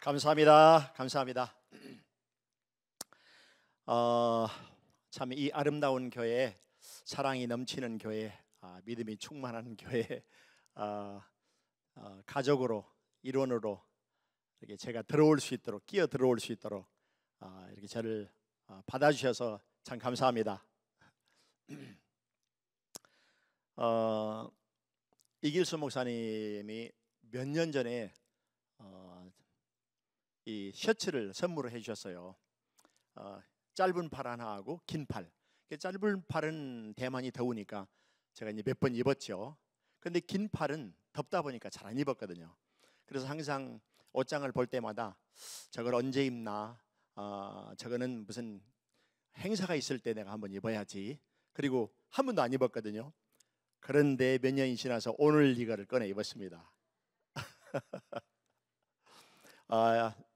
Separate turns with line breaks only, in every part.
감사합니다. 감사합니다. 참 이 아름다운 교회, 사랑이 넘치는 교회, 믿음이 충만한 교회, 가족으로, 일원으로 이렇게 제가 들어올 수 있도록, 끼어 들어올 수 있도록 이렇게 저를 받아주셔서 참 감사합니다. 이길수 목사님이 몇 년 전에 이 셔츠를 선물을 해주셨어요. 짧은 팔 하나하고 긴 팔. 짧은 팔은 대만이 더우니까 제가 이제 몇 번 입었죠. 근데 긴 팔은 덥다 보니까 잘 안 입었거든요. 그래서 항상 옷장을 볼 때마다 저걸 언제 입나, 저거는 무슨 행사가 있을 때 내가 한번 입어야지. 그리고 한 번도 안 입었거든요. 그런데 몇 년이 지나서 오늘 이거를 꺼내 입었습니다.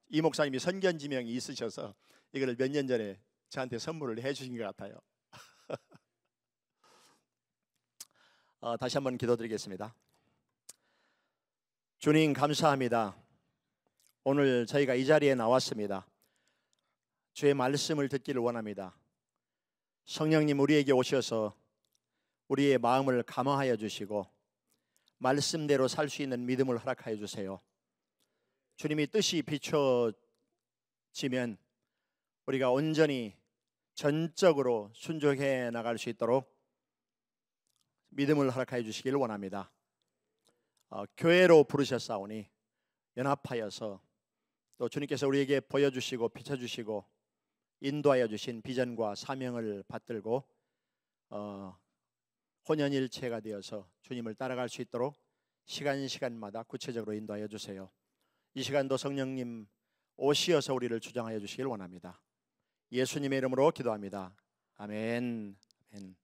이 목사님이 선견지명이 있으셔서 이걸 몇 년 전에 저한테 선물을 해주신 것 같아요. 다시 한번 기도드리겠습니다. 주님 감사합니다. 오늘 저희가 이 자리에 나왔습니다. 주의 말씀을 듣기를 원합니다. 성령님 우리에게 오셔서 우리의 마음을 감화하여 주시고 말씀대로 살 수 있는 믿음을 허락하여 주세요. 주님이 뜻이 비춰지면 우리가 온전히 전적으로 순종해 나갈 수 있도록 믿음을 허락하여 주시길 원합니다. 교회로 부르셨사오니 연합하여서 또 주님께서 우리에게 보여주시고 비춰주시고 인도하여 주신 비전과 사명을 받들고 혼연일체가 되어서 주님을 따라갈 수 있도록 시간마다 구체적으로 인도하여 주세요. 이 시간도 성령님 오시어서 우리를 주장하여 주시길 원합니다. 예수님의 이름으로 기도합니다. 아멘. 아멘.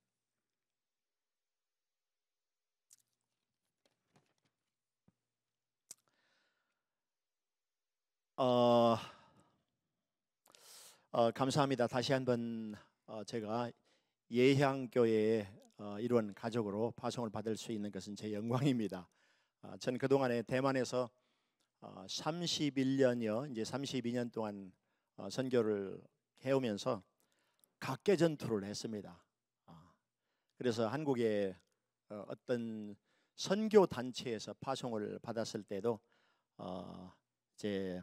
감사합니다. 다시 한번 제가 예향교회의 일원 가족으로 파송을 받을 수 있는 것은 제 영광입니다. 저는 그동안에 대만에서 31년여 이제 32년 동안 선교를 해오면서 각계 전투를 했습니다. 그래서 한국의 어떤 선교 단체에서 파송을 받았을 때도 이제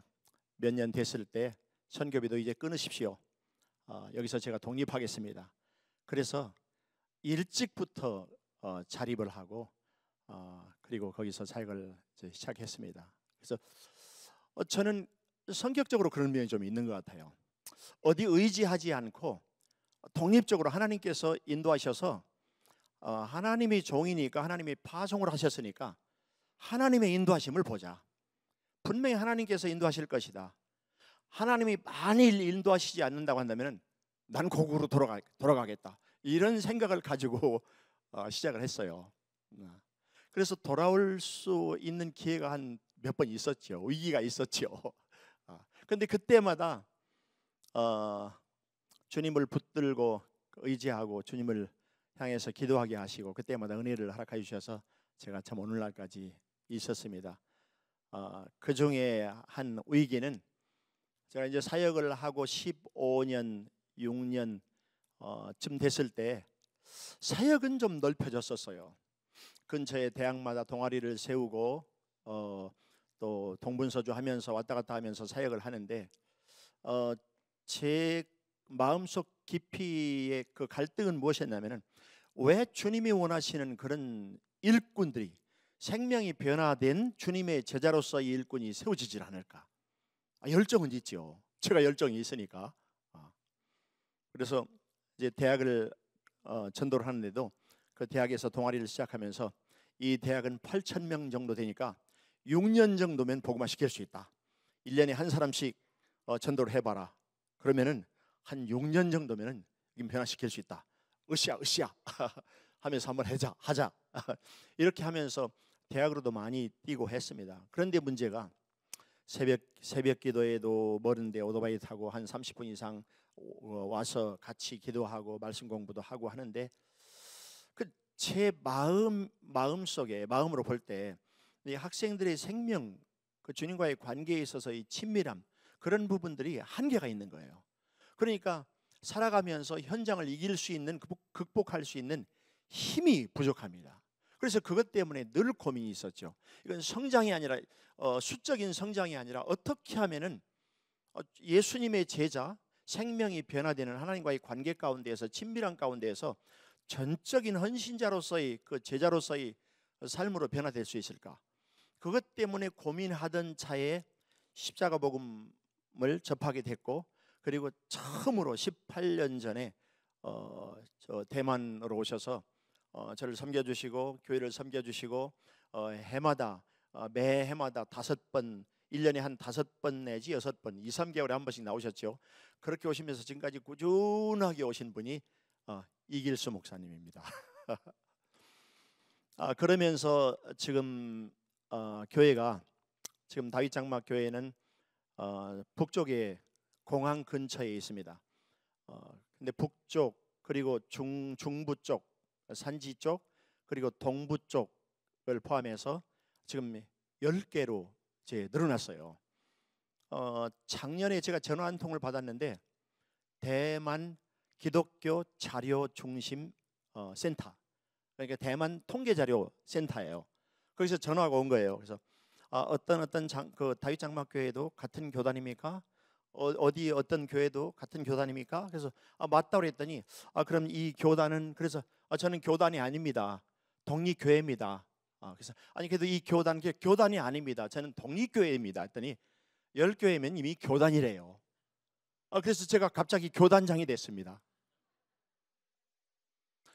몇 년 됐을 때 선교비도 이제 끊으십시오. 여기서 제가 독립하겠습니다. 그래서 일찍부터 자립을 하고 그리고 거기서 사역을 시작했습니다. 그래서 저는 성격적으로 그런 면이 좀 있는 것 같아요. 어디 의지하지 않고 독립적으로 하나님께서 인도하셔서 하나님이 종이니까 하나님이 파송을 하셨으니까 하나님의 인도하심을 보자. 분명히 하나님께서 인도하실 것이다. 하나님이 만일 인도하시지 않는다고 한다면 난 고국으로 돌아가겠다. 이런 생각을 가지고 시작을 했어요. 그래서 돌아올 수 있는 기회가 한 몇 번 있었죠. 위기가 있었죠. 그런데 그때마다 주님을 붙들고 의지하고 주님을 향해서 기도하게 하시고 그때마다 은혜를 허락해 주셔서 제가 참 오늘날까지 있었습니다. 그 중에 한 위기는 제가 이제 사역을 하고 15년, 6년 쯤 됐을 때 사역은 좀 넓혀졌었어요. 근처에 대학마다 동아리를 세우고 또 동분서주 하면서 왔다 갔다 하면서 사역을 하는데 제 마음속 깊이의 그 갈등은 무엇이었냐면은 왜 주님이 원하시는 그런 일꾼들이 생명이 변화된 주님의 제자로서의 일꾼이 세워지질 않을까? 열정은 있죠. 제가 열정이 있으니까. 그래서 이제 대학을 전도를 하는데도 그 대학에서 동아리를 시작하면서 이 대학은 8,000명 정도 되니까 6년 정도면 복음화 시킬 수 있다. 1년에 한 사람씩 전도를 해봐라. 그러면은 한 6년 정도면은 변화시킬 수 있다. 으쌰 하면서 한번 하자. 이렇게 하면서 대학으로도 많이 뛰고 했습니다. 그런데 문제가 새벽 기도에도 멀은데 오토바이 타고 한 30분 이상 와서 같이 기도하고 말씀 공부도 하고 하는데 제 마음속에 마음으로 볼 때 이 학생들의 생명 그 주님과의 관계에 있어서 이 친밀함 그런 부분들이 한계가 있는 거예요. 그러니까 살아가면서 현장을 이길 수 있는 극복할 수 있는 힘이 부족합니다. 그래서 그것 때문에 늘 고민이 있었죠. 이건 성장이 아니라 수적인 성장이 아니라 어떻게 하면은 예수님의 제자 생명이 변화되는 하나님과의 관계 가운데에서 친밀한 가운데에서 전적인 헌신자로서의 그 제자로서의 삶으로 변화될 수 있을까? 그것 때문에 고민하던 차에 십자가 복음을 접하게 됐고 그리고 처음으로 18년 전에 저 대만으로 오셔서 저를 섬겨주시고 교회를 섬겨주시고 해마다 매 해마다 5번 1년에 한 5번 내지 6번 2, 3개월에 한 번씩 나오셨죠. 그렇게 오시면서 지금까지 꾸준하게 오신 분이 이길수 목사님입니다. 그러면서 지금 교회가 지금 다윗장막 교회는 북쪽에 공항 근처에 있습니다. 근데 북쪽 그리고 중부 쪽 산지 쪽 그리고 동부 쪽을 포함해서 지금 10개로 이제 늘어났어요. 작년에 제가 전화 한 통을 받았는데 대만 기독교 자료 중심 센터, 그러니까 대만 통계 자료 센터예요. 거기서 전화가 온 거예요. 그래서 어떤 그 다윗 장막 교회도 같은 교단입니까? 어디 어떤 교회도 같은 교단입니까? 그래서 맞다고 그랬더니 그럼 이 교단은 그래서 저는 교단이 아닙니다. 독립교회입니다. 그래서 아니 그래도 이 교단이 아닙니다. 저는 독립교회입니다. 했더니 10교회면 이미 교단이래요. 그래서 제가 갑자기 교단장이 됐습니다.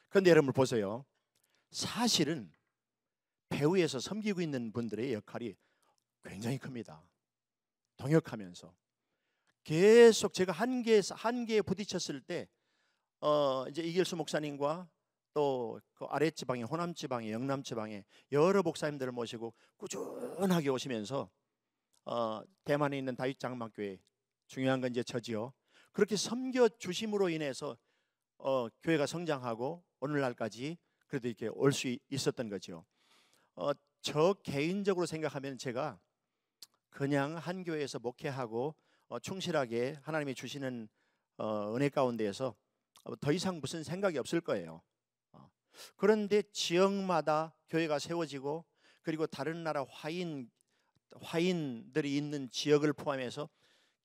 그런데 여러분 보세요. 사실은 배후에서 섬기고 있는 분들의 역할이 굉장히 큽니다. 동역하면서 계속 제가 한계에 부딪혔을 때 이제 이길수 목사님과 또 그 아랫 지방에 호남 지방에 영남 지방에 여러 목사님들을 모시고 꾸준하게 오시면서 대만에 있는 다윗 장막 교회 중요한 건 이제 저지요. 그렇게 섬겨 주심으로 인해서 교회가 성장하고 오늘날까지 그래도 이렇게 올 수 있었던 거죠. 저 개인적으로 생각하면 제가 그냥 한 교회에서 목회하고 충실하게 하나님이 주시는 은혜 가운데에서 더 이상 무슨 생각이 없을 거예요. 그런데 지역마다 교회가 세워지고 그리고 다른 나라 화인들이 있는 지역을 포함해서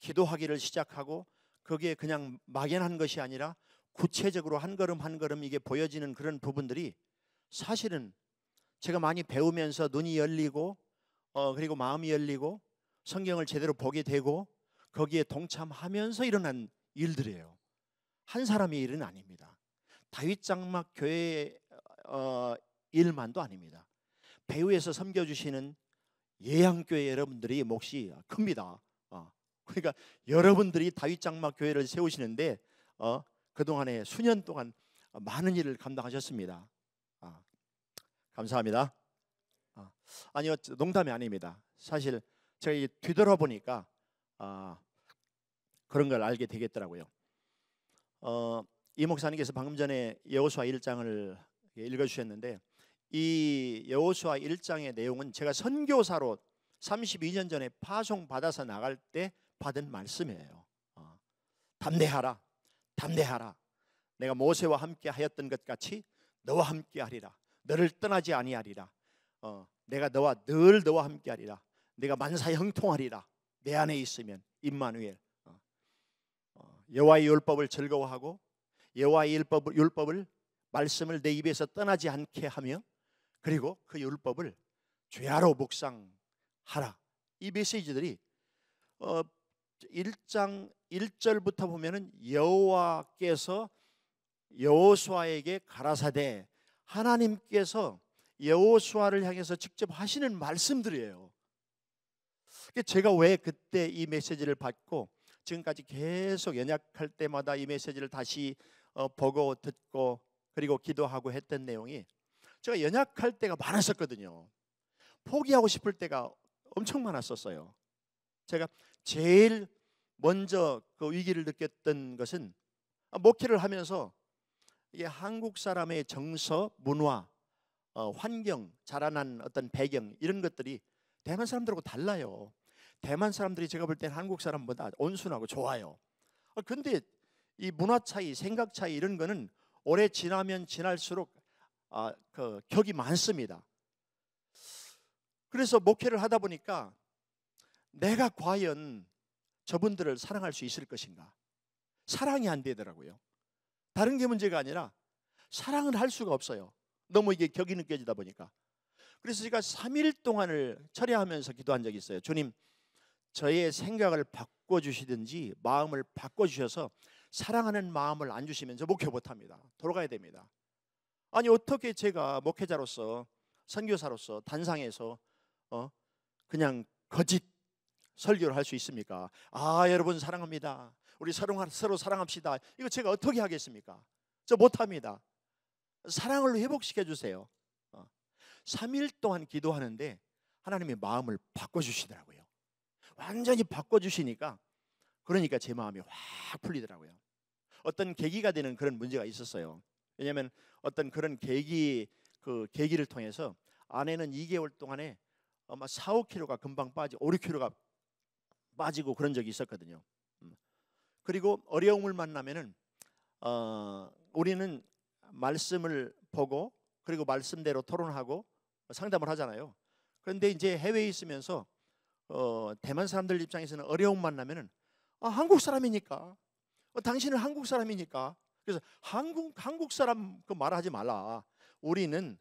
기도하기를 시작하고 그게 그냥 막연한 것이 아니라 구체적으로 한 걸음 한 걸음 이게 보여지는 그런 부분들이 사실은 제가 많이 배우면서 눈이 열리고 그리고 마음이 열리고 성경을 제대로 보게 되고 거기에 동참하면서 일어난 일들이에요. 한 사람의 일은 아닙니다. 다윗 장막 교회의 일만도 아닙니다. 배후에서 섬겨주시는 예양교회 여러분들이 몫이 큽니다. 그러니까 여러분들이 다윗 장막 교회를 세우시는데 그동안에 수년 동안 많은 일을 감당하셨습니다. 감사합니다. 아니요, 농담이 아닙니다. 사실 제가 뒤돌아보니까 그런 걸 알게 되겠더라고요. 이 목사님께서 방금 전에 여호수아 1장을 읽어주셨는데 이 여호수아 1장의 내용은 제가 선교사로 32년 전에 파송받아서 나갈 때 받은 말씀이에요. 담대하라, 담대하라. 내가 모세와 함께 하였던 것 같이 너와 함께 하리라. 너를 떠나지 아니하리라. 내가 늘 너와 함께 하리라. 내가 만사 형통하리라. 내 안에 있으면 임마누엘. 여호와의 율법을 즐거워하고 여호와의 율법을 말씀을 내 입에서 떠나지 않게 하며 그리고 그 율법을 죄하로 묵상하라. 이 메시지들이 1장 1절부터 보면은 여호와께서 여호수아에게 가라사대 하나님께서 여호수아를 향해서 직접 하시는 말씀들이에요. 제가 왜 그때 이 메시지를 받고 지금까지 계속 연약할 때마다 이 메시지를 다시 보고 듣고 그리고 기도하고 했던 내용이 제가 연약할 때가 많았었거든요. 포기하고 싶을 때가 엄청 많았었어요. 제가 제일 먼저 그 위기를 느꼈던 것은 목회를 하면서 이게 한국 사람의 정서, 문화, 환경, 자라난 어떤 배경 이런 것들이 대만 사람들하고 달라요. 대만 사람들이 제가 볼 때는 한국 사람보다 온순하고 좋아요. 근데 이 문화 차이, 생각 차이 이런 거는 오래 지나면 지날수록 그 격이 많습니다. 그래서 목회를 하다 보니까 내가 과연 저분들을 사랑할 수 있을 것인가? 사랑이 안 되더라고요. 다른 게 문제가 아니라 사랑을 할 수가 없어요. 너무 이게 격이 느껴지다 보니까. 그래서 제가 3일 동안을 철야하면서 기도한 적이 있어요. 주님, 저의 생각을 바꿔주시든지 마음을 바꿔주셔서 사랑하는 마음을 안 주시면 저 목회 못합니다. 돌아가야 됩니다. 아니 어떻게 제가 목회자로서 선교사로서 단상에서 그냥 거짓 설교를 할 수 있습니까? 여러분 사랑합니다. 우리 서로 사랑합시다. 이거 제가 어떻게 하겠습니까? 저 못합니다. 사랑을 회복시켜 주세요. 3일 동안 기도하는데 하나님의 마음을 바꿔주시더라고요. 완전히 바꿔주시니까 그러니까 제 마음이 확 풀리더라고요. 어떤 계기가 되는 그런 문제가 있었어요. 왜냐하면 어떤 그런 계기를 통해서 아내는 2개월 동안에 아마 4, 5kg가 금방 빠지고 5, 6kg가 빠지고 그런 적이 있었거든요. 그리고 어려움을 만나면은 우리는 말씀을 보고 그리고 말씀대로 토론하고 상담을 하잖아요. 그런데 이제 해외에 있으면서 대만 사람들 입장에서는 어려움 만나면은 한국 사람이니까 당신은 한국 사람이니까 그래서 한국 사람 그 말하지 말라. 우리는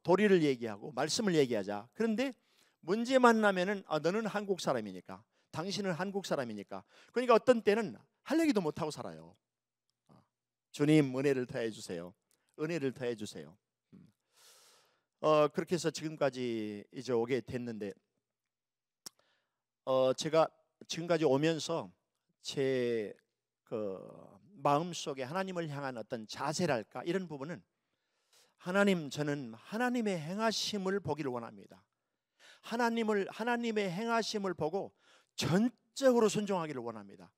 도리를 얘기하고 말씀을 얘기하자. 그런데 문제 만나면은 너는 한국 사람이니까 당신은 한국 사람이니까 그러니까 어떤 때는 할 얘기도 못하고 살아요. 주님 은혜를 더해 주세요. 은혜를 더해 주세요. 그렇게 해서 지금까지 이제 오게 됐는데 제가 지금까지 오면서 제 마음속에 하나님을 향한 어떤 자세랄까 이런 부분은 저는 하나님의 행하심을 보기를 원합니다. 하나님의 행하심을 보고 전적으로 순종하기를 원합니다.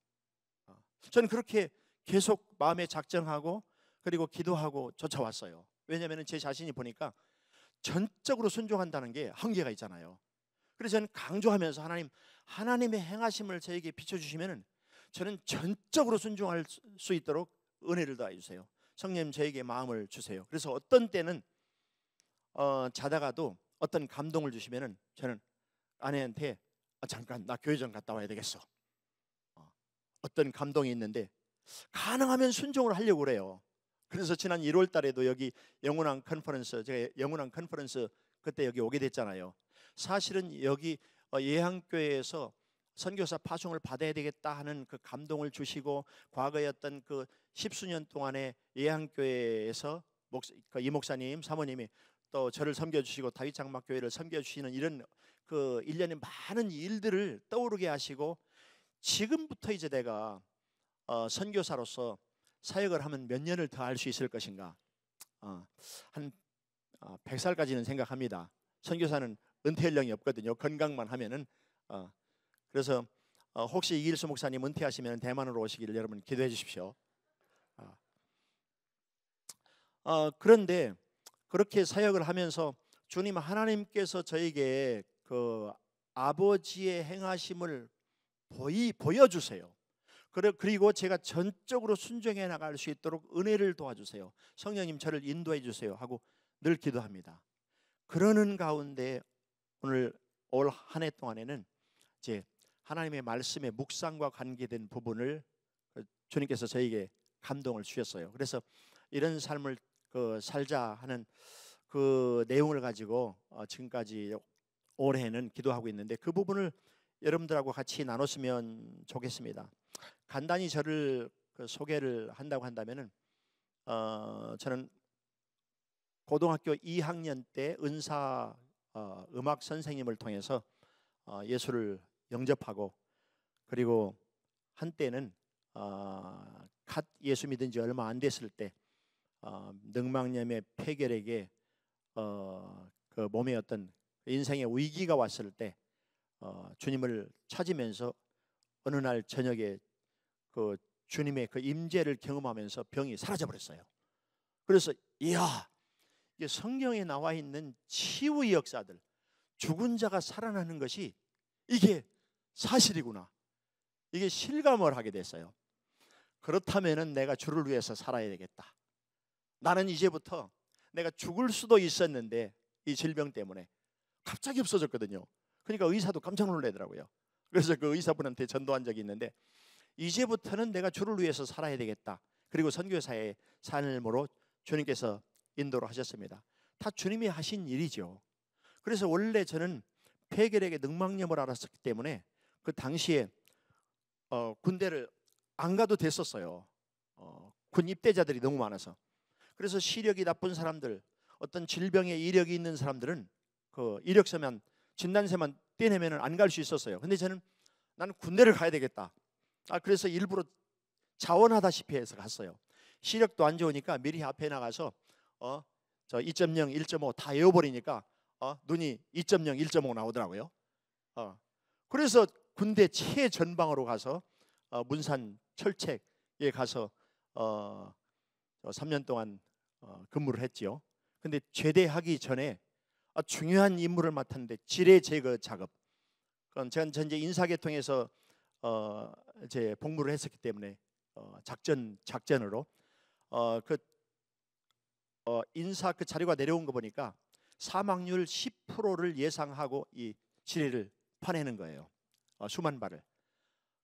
저는 그렇게 계속 마음에 작정하고 그리고 기도하고 쫓아왔어요. 왜냐하면 제 자신이 보니까 전적으로 순종한다는 게 한계가 있잖아요. 그래서 저는 강조하면서 하나님의 행하심을 저에게 비춰주시면 저는 전적으로 순종할 수 있도록 은혜를 더해 주세요. 성령님 저에게 마음을 주세요. 그래서 어떤 때는 자다가도 어떤 감동을 주시면은 저는 아내한테 잠깐 나 교회 좀 갔다 와야 되겠어. 어떤 감동이 있는데 가능하면 순종을 하려고 그래요. 그래서 지난 1월 달에도 여기 영원한 컨퍼런스 제가 영원한 컨퍼런스 그때 여기 오게 됐잖아요. 사실은 여기 예향교회에서 선교사 파송을 받아야 되겠다 하는 그 감동을 주시고 과거에 어떤 그 10수년 동안에 예향교회에서 이 목사님 사모님이 또 저를 섬겨주시고 다윗장막교회를 섬겨주시는 이런 그 일련의 많은 일들을 떠오르게 하시고 지금부터 이제 내가 선교사로서 사역을 하면 몇 년을 더 할 수 있을 것인가? 한 100살까지는 생각합니다. 선교사는 은퇴 연령이 없거든요. 건강만 하면은 그래서 혹시 이길수 목사님 은퇴하시면 대만으로 오시기를 여러분 기도해 주십시오. 그런데 그렇게 사역을 하면서 주님 하나님께서 저에게 그 아버지의 행하심을 보여주세요. 그리고 제가 전적으로 순종해 나갈 수 있도록 은혜를 도와주세요. 성령님 저를 인도해 주세요 하고 늘 기도합니다. 그러는 가운데 오늘 올 한 해 동안에는 이제 하나님의 말씀의 묵상과 관계된 부분을 주님께서 저에게 감동을 주셨어요. 그래서 이런 삶을 살자 하는 그 내용을 가지고 지금까지 올해는 기도하고 있는데 그 부분을 여러분들하고 같이 나눴으면 좋겠습니다. 간단히 저를 소개를 한다고 한다면은 저는 고등학교 2학년 때 은사 음악 선생님을 통해서 예수를 영접하고 그리고 한때는 갓 예수 믿은 지 얼마 안 됐을 때 늑막염의 폐결에게 그 몸에 어떤 인생의 위기가 왔을 때 주님을 찾으면서 어느 날 저녁에 그 주님의 그 임재를 경험하면서 병이 사라져 버렸어요. 그래서 이야, 이게 성경에 나와 있는 치유의 역사들, 죽은 자가 살아나는 것이 이게 사실이구나. 이게 실감을 하게 됐어요. 그렇다면은 내가 주를 위해서 살아야 되겠다. 나는 이제부터 내가 죽을 수도 있었는데 이 질병 때문에 갑자기 없어졌거든요. 그러니까 의사도 깜짝 놀라더라고요. 그래서 그 의사분한테 전도한 적이 있는데 이제부터는 내가 주를 위해서 살아야 되겠다. 그리고 선교사의 삶으로 주님께서 인도를 하셨습니다. 다 주님이 하신 일이죠. 그래서 원래 저는 폐결핵의 능망염을 알았었기 때문에 그 당시에 군대를 안 가도 됐었어요. 군 입대자들이 너무 많아서. 그래서 시력이 나쁜 사람들, 어떤 질병에 이력이 있는 사람들은 그 이력서만 진단서만 떼내면 안 갈 수 있었어요. 근데 나는 군대를 가야 되겠다. 그래서 일부러 자원하다시피 해서 갔어요. 시력도 안 좋으니까 미리 앞에 나가서 저 2.0, 1.5 다 외워버리니까 눈이 2.0, 1.5 나오더라고요. 그래서 군대 최전방으로 가서 문산 철책에 가서 3년 동안 근무를 했지요. 근데 제대하기 전에 중요한 임무를 맡았는데 지뢰 제거 작업. 그건 제가 이제 인사계통에서 이제 복무를 했었기 때문에 작전으로 인사 그 자료가 내려온 거 보니까 사망률 10%를 예상하고 이 지뢰를 파내는 거예요. 수만 발을.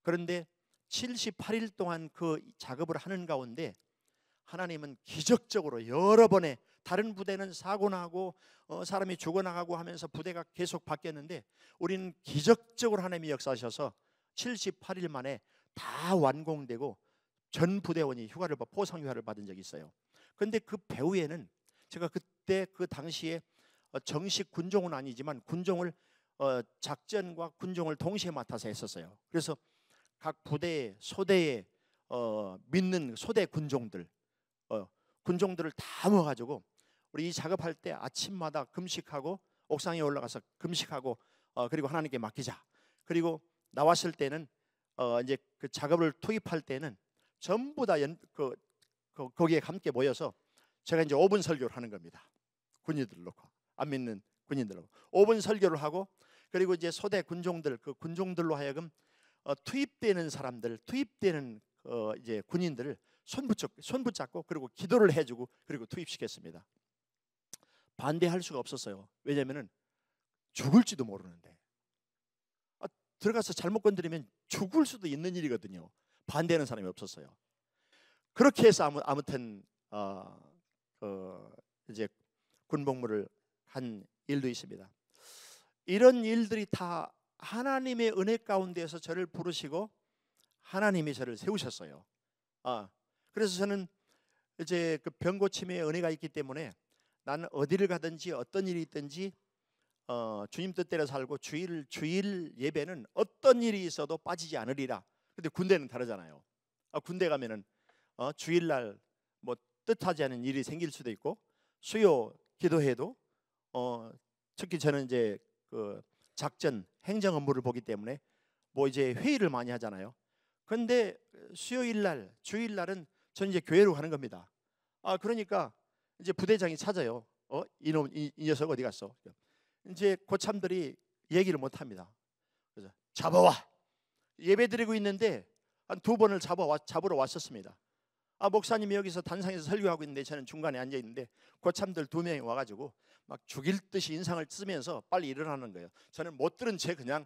그런데 78일 동안 그 작업을 하는 가운데 하나님은 기적적으로 여러 번의 다른 부대는 사고 나고 사람이 죽어나가고 하면서 부대가 계속 바뀌었는데 우리는 기적적으로 하나님이 역사하셔서 78일 만에 다 완공되고 전 부대원이 포상 휴가를 받은 적이 있어요. 그런데 그 배후에는 제가 그때 그 당시에 정식 군종은 아니지만 군종을 작전과 군종을 동시에 맡아서 했었어요. 그래서 각 부대에 소대에 믿는 소대 군종들을 다 모아가지고 우리 이 작업할 때 아침마다 금식하고 옥상에 올라가서 금식하고 그리고 하나님께 맡기자. 그리고 나왔을 때는 이제 그 작업을 투입할 때는 전부 다 거기에 함께 모여서 제가 이제 5분 설교를 하는 겁니다. 군인들 놓고 안 믿는 군인들 놓고 5분 설교를 하고 그리고 이제 소대 군종들 그 군종들로 하여금 투입되는 사람들 투입되는 이제 군인들을 손 붙잡고 그리고 기도를 해주고 그리고 투입시켰습니다. 반대할 수가 없었어요. 왜냐하면은 죽을지도 모르는데 들어가서 잘못 건드리면 죽을 수도 있는 일이거든요. 반대하는 사람이 없었어요. 그렇게 해서 아무튼 이제 군복무를 한 일도 있습니다. 이런 일들이 다 하나님의 은혜 가운데서 저를 부르시고 하나님이 저를 세우셨어요. 그래서 저는 이제 그 병고침의 은혜가 있기 때문에 나는 어디를 가든지 어떤 일이 있든지 주님 뜻대로 살고 주일 예배는 어떤 일이 있어도 빠지지 않으리라. 근데 군대는 다르잖아요. 군대 가면은 주일날 뭐 뜻하지 않은 일이 생길 수도 있고 수요 기도해도 특히 저는 이제 그 작전 행정 업무를 보기 때문에 뭐 이제 회의를 많이 하잖아요. 그런데 수요일날 주일날은 저는 이제 교회로 가는 겁니다. 그러니까 이제 부대장이 찾아요. 이놈 이 녀석 어디 갔어? 이제 고참들이 얘기를 못 합니다. 그래서 잡아와. 예배 드리고 있는데 한 2번을 잡으러 왔었습니다. 목사님이 여기서 단상에서 설교하고 있는데 저는 중간에 앉아 있는데 고참들 2명이 와가지고 막 죽일 듯이 인상을 쓰면서 빨리 일어나는 거예요. 저는 못 들은 채 그냥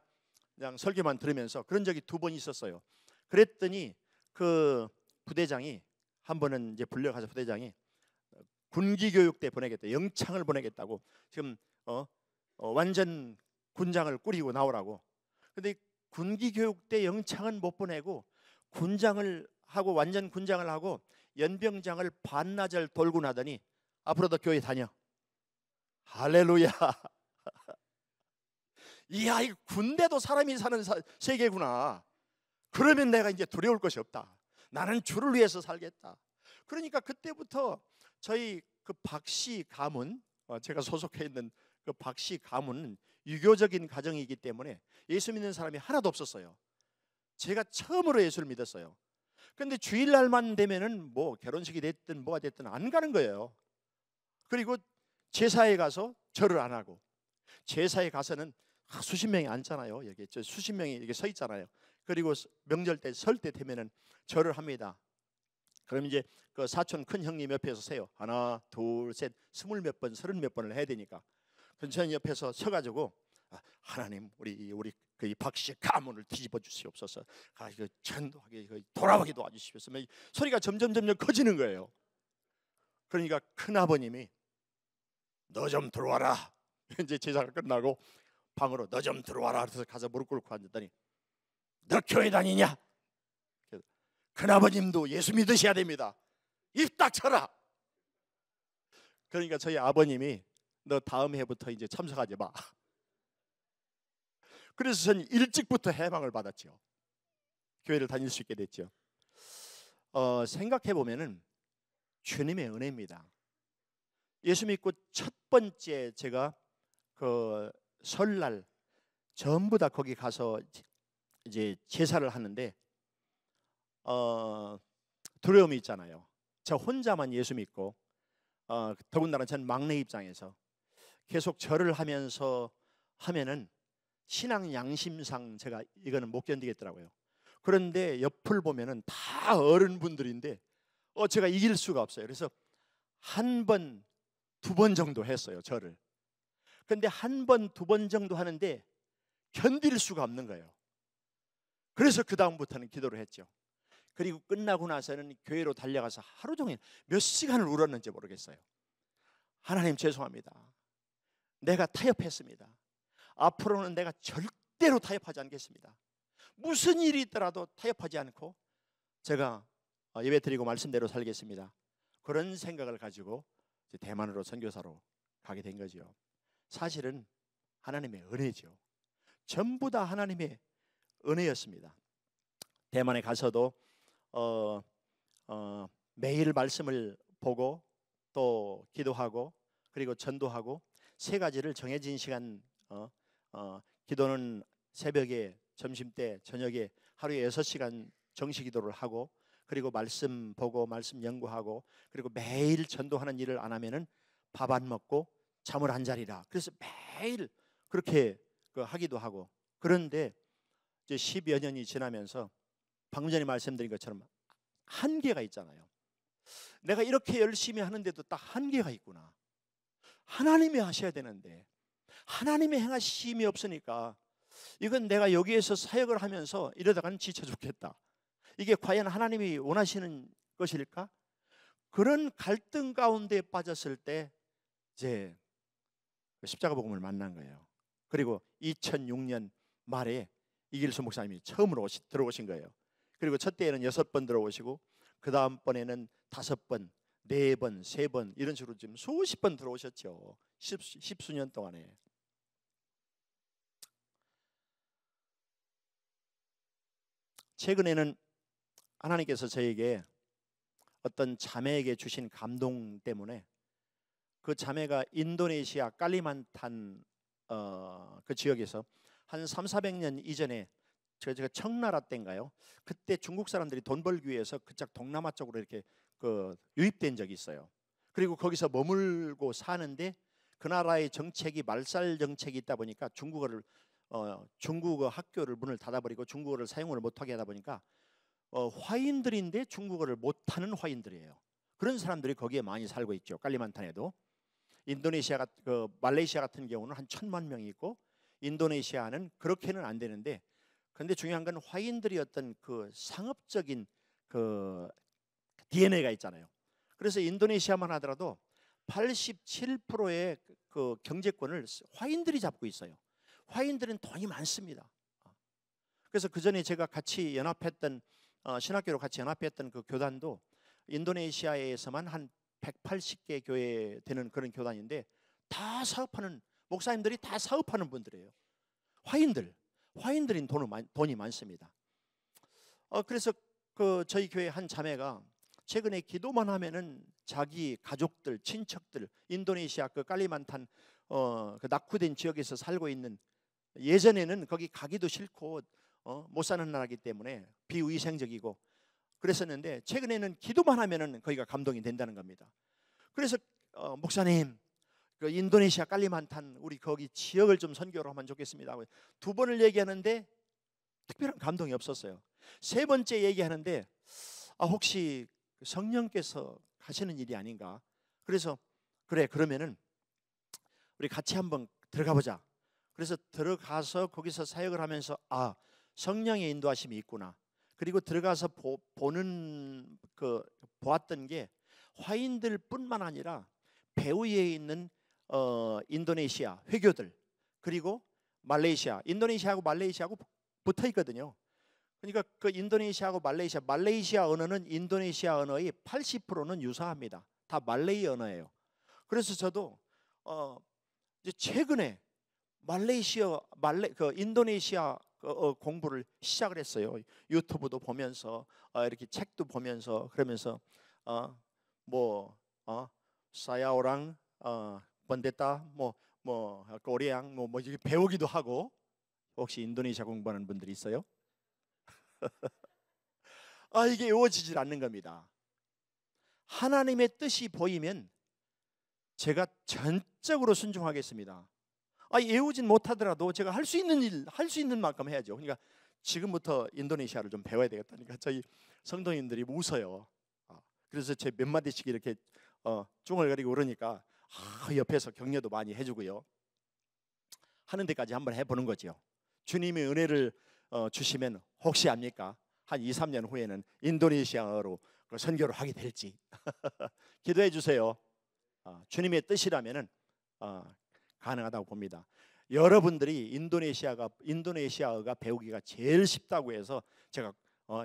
설교만 들으면서 그런 적이 2번 있었어요. 그랬더니 그 부대장이 한 번은 이제 불려가서 부대장이 군기교육대 보내겠다, 영창을 보내겠다고 지금 완전 군장을 꾸리고 나오라고. 근데 군기교육대 영창은 못 보내고 군장을 하고 완전 군장을 하고 연병장을 반나절 돌고 나더니 앞으로도 교회 다녀. 할렐루야. 이야, 이 군대도 사람이 사는 세계구나. 그러면 내가 이제 두려울 것이 없다. 나는 주를 위해서 살겠다. 그러니까 그때부터 저희 그 박씨 가문, 제가 소속해 있는 그 박씨 가문은 유교적인 가정이기 때문에 예수 믿는 사람이 하나도 없었어요. 제가 처음으로 예수를 믿었어요. 그런데 주일날만 되면은 뭐 결혼식이 됐든 뭐가 됐든 안 가는 거예요. 그리고 제사에 가서 절을 안 하고 제사에 가서는 수십 명이 앉잖아요. 여기 수십 명이 이렇게 서 있잖아요. 그리고 명절 때 설 때 되면은 절을 합니다. 그럼 이제 그 사촌 큰 형님 옆에서 세요. 하나, 둘, 셋, 20몇 번, 30몇 번을 해야 되니까. 저는 옆에서 서가지고 하나님 우리 그 박씨의 가문을 뒤집어 주시옵소서. 그 전도하게 돌아오게 도와주시옵소서. 소리가 점점 커지는 거예요. 그러니까 큰 아버님이 너 좀 들어와라. 이제 제사가 끝나고 방으로 너 좀 들어와라. 그래서 가서 무릎 꿇고 앉았더니 너 교회 다니냐? 큰 아버님도 예수 믿으셔야 됩니다. 입 닥쳐라. 그러니까 저희 아버님이 너 다음 해부터 이제 참석하지 마. 그래서 저는 일찍부터 해방을 받았죠. 교회를 다닐 수 있게 됐죠. 생각해 보면은 주님의 은혜입니다. 예수 믿고 첫 번째 제가 그 설날 전부 다 거기 가서 이제 제사를 하는데 두려움이 있잖아요. 저 혼자만 예수 믿고 더군다나 전 막내 입장에서 계속 절을 하면서 하면은 신앙 양심상 제가 이거는 못 견디겠더라고요. 그런데 옆을 보면은 다 어른분들인데 제가 이길 수가 없어요. 그래서 한 번, 두 번 정도 했어요, 절을. 그런데 한 번, 두 번 정도 하는데 견딜 수가 없는 거예요. 그래서 그 다음부터는 기도를 했죠. 그리고 끝나고 나서는 교회로 달려가서 하루 종일 몇 시간을 울었는지 모르겠어요. 하나님 죄송합니다. 내가 타협했습니다. 앞으로는 내가 절대로 타협하지 않겠습니다. 무슨 일이 있더라도 타협하지 않고 제가 예배드리고 말씀대로 살겠습니다. 그런 생각을 가지고 대만으로 선교사로 가게 된 거죠. 사실은 하나님의 은혜죠. 전부 다 하나님의 은혜였습니다. 대만에 가서도 매일 말씀을 보고 또 기도하고 그리고 전도하고 세 가지를 정해진 시간 기도는 새벽에, 점심때, 저녁에 하루에 6시간 정시 기도를 하고 그리고 말씀 보고 말씀 연구하고 그리고 매일 전도하는 일을 안 하면은 밥 안 먹고 잠을 안 자리라. 그래서 매일 그렇게 하기도 하고. 그런데 이제 10여 년이 지나면서 방금 전에 말씀드린 것처럼 한계가 있잖아요. 내가 이렇게 열심히 하는데도 딱 한계가 있구나. 하나님이 하셔야 되는데 하나님의 행하심이 없으니까 이건 내가 여기에서 사역을 하면서 이러다가는 지쳐 죽겠다. 이게 과연 하나님이 원하시는 것일까? 그런 갈등 가운데 빠졌을 때 이제 십자가 복음을 만난 거예요. 그리고 2006년 말에 이길수 목사님이 처음으로 들어오신 거예요. 그리고 첫 때에는 6번 들어오시고 그 다음번에는 5번, 4번, 3번 이런 식으로 지금 수십 번 들어오셨죠. 십수년 동안에. 최근에는 하나님께서 저에게 어떤 자매에게 주신 감동 때문에 그 자매가 인도네시아 칼리만탄 그 지역에서 한 300~400년 이전에 제가 청나라 때인가요? 그때 중국 사람들이 돈 벌기 위해서 그쪽 동남아 쪽으로 이렇게 유입된 적이 있어요. 그리고 거기서 머물고 사는데 그 나라의 정책이 말살 정책이 있다 보니까 중국어 학교를 문을 닫아버리고 중국어를 사용을 못하게 하다 보니까 화인들인데 중국어를 못하는 화인들이에요. 그런 사람들이 거기에 많이 살고 있죠. 칼리만탄에도. 인도네시아 말레이시아 같은 경우는 한 1000만 명이 있고 인도네시아는 그렇게는 안 되는데 그런데 중요한 건 화인들이 어떤 그 상업적인 그 DNA가 있잖아요. 그래서 인도네시아만 하더라도 87%의 그 경제권을 화인들이 잡고 있어요. 화인들은 돈이 많습니다. 그래서 그 전에 제가 같이 연합했던 신학교로 같이 연합했던 그 교단도 인도네시아에서만 한 180개 교회 되는 그런 교단인데 다 사업하는 목사님들이 다 사업하는 분들이에요. 화인들인 돈이 많습니다. 그래서 저희 교회 한 자매가 최근에 기도만 하면은 자기 가족들, 친척들, 인도네시아 그 칼리만탄 그 낙후된 지역에서 살고 있는 예전에는 거기 가기도 싫고 못 사는 나라이기 때문에 비위생적이고 그랬었는데 최근에는 기도만 하면은 거기가 감동이 된다는 겁니다. 그래서 목사님 그 인도네시아 깔리만탄 우리 거기 지역을 좀 선교로 하면 좋겠습니다. 두 번을 얘기하는데 특별한 감동이 없었어요. 세 번째 얘기하는데 혹시 성령께서 하시는 일이 아닌가? 그래서 그래 그러면은 우리 같이 한번 들어가 보자. 그래서 들어가서 거기서 사역을 하면서 성령의 인도하심이 있구나. 그리고 들어가서 보았던 게 화인들뿐만 아니라 배후에 있는 인도네시아 회교들 그리고 말레이시아, 인도네시아하고 말레이시아하고 붙어 있거든요. 그러니까 그 인도네시아하고 말레이시아 언어는 인도네시아 언어의 80%는 유사합니다. 다 말레이 언어예요. 그래서 저도 이제 최근에 인도네시아 공부를 시작을 했어요. 유튜브도 보면서 이렇게 책도 보면서 그러면서 사야오랑 번데타 꼬리앙 이렇게 배우기도 하고. 혹시 인도네시아 공부하는 분들이 있어요? 이게 외워지질 않는 겁니다. 하나님의 뜻이 보이면 제가 전적으로 순종하겠습니다. 외우진 못하더라도 제가 할 수 있는 일, 할 수 있는 만큼 해야죠. 그러니까 지금부터 인도네시아를 좀 배워야 되겠다니까 저희 성도님들이 웃어요. 그래서 제 몇 마디씩 이렇게 쭝얼거리고 그러니까 옆에서 격려도 많이 해주고요. 하는 데까지 한번 해보는 거죠. 주님의 은혜를 주시면 혹시 압니까? 한 2, 3년 후에는 인도네시아어로 선교를 하게 될지 기도해 주세요. 주님의 뜻이라면은 가능하다고 봅니다. 여러분들이 인도네시아어가 배우기가 제일 쉽다고 해서 제가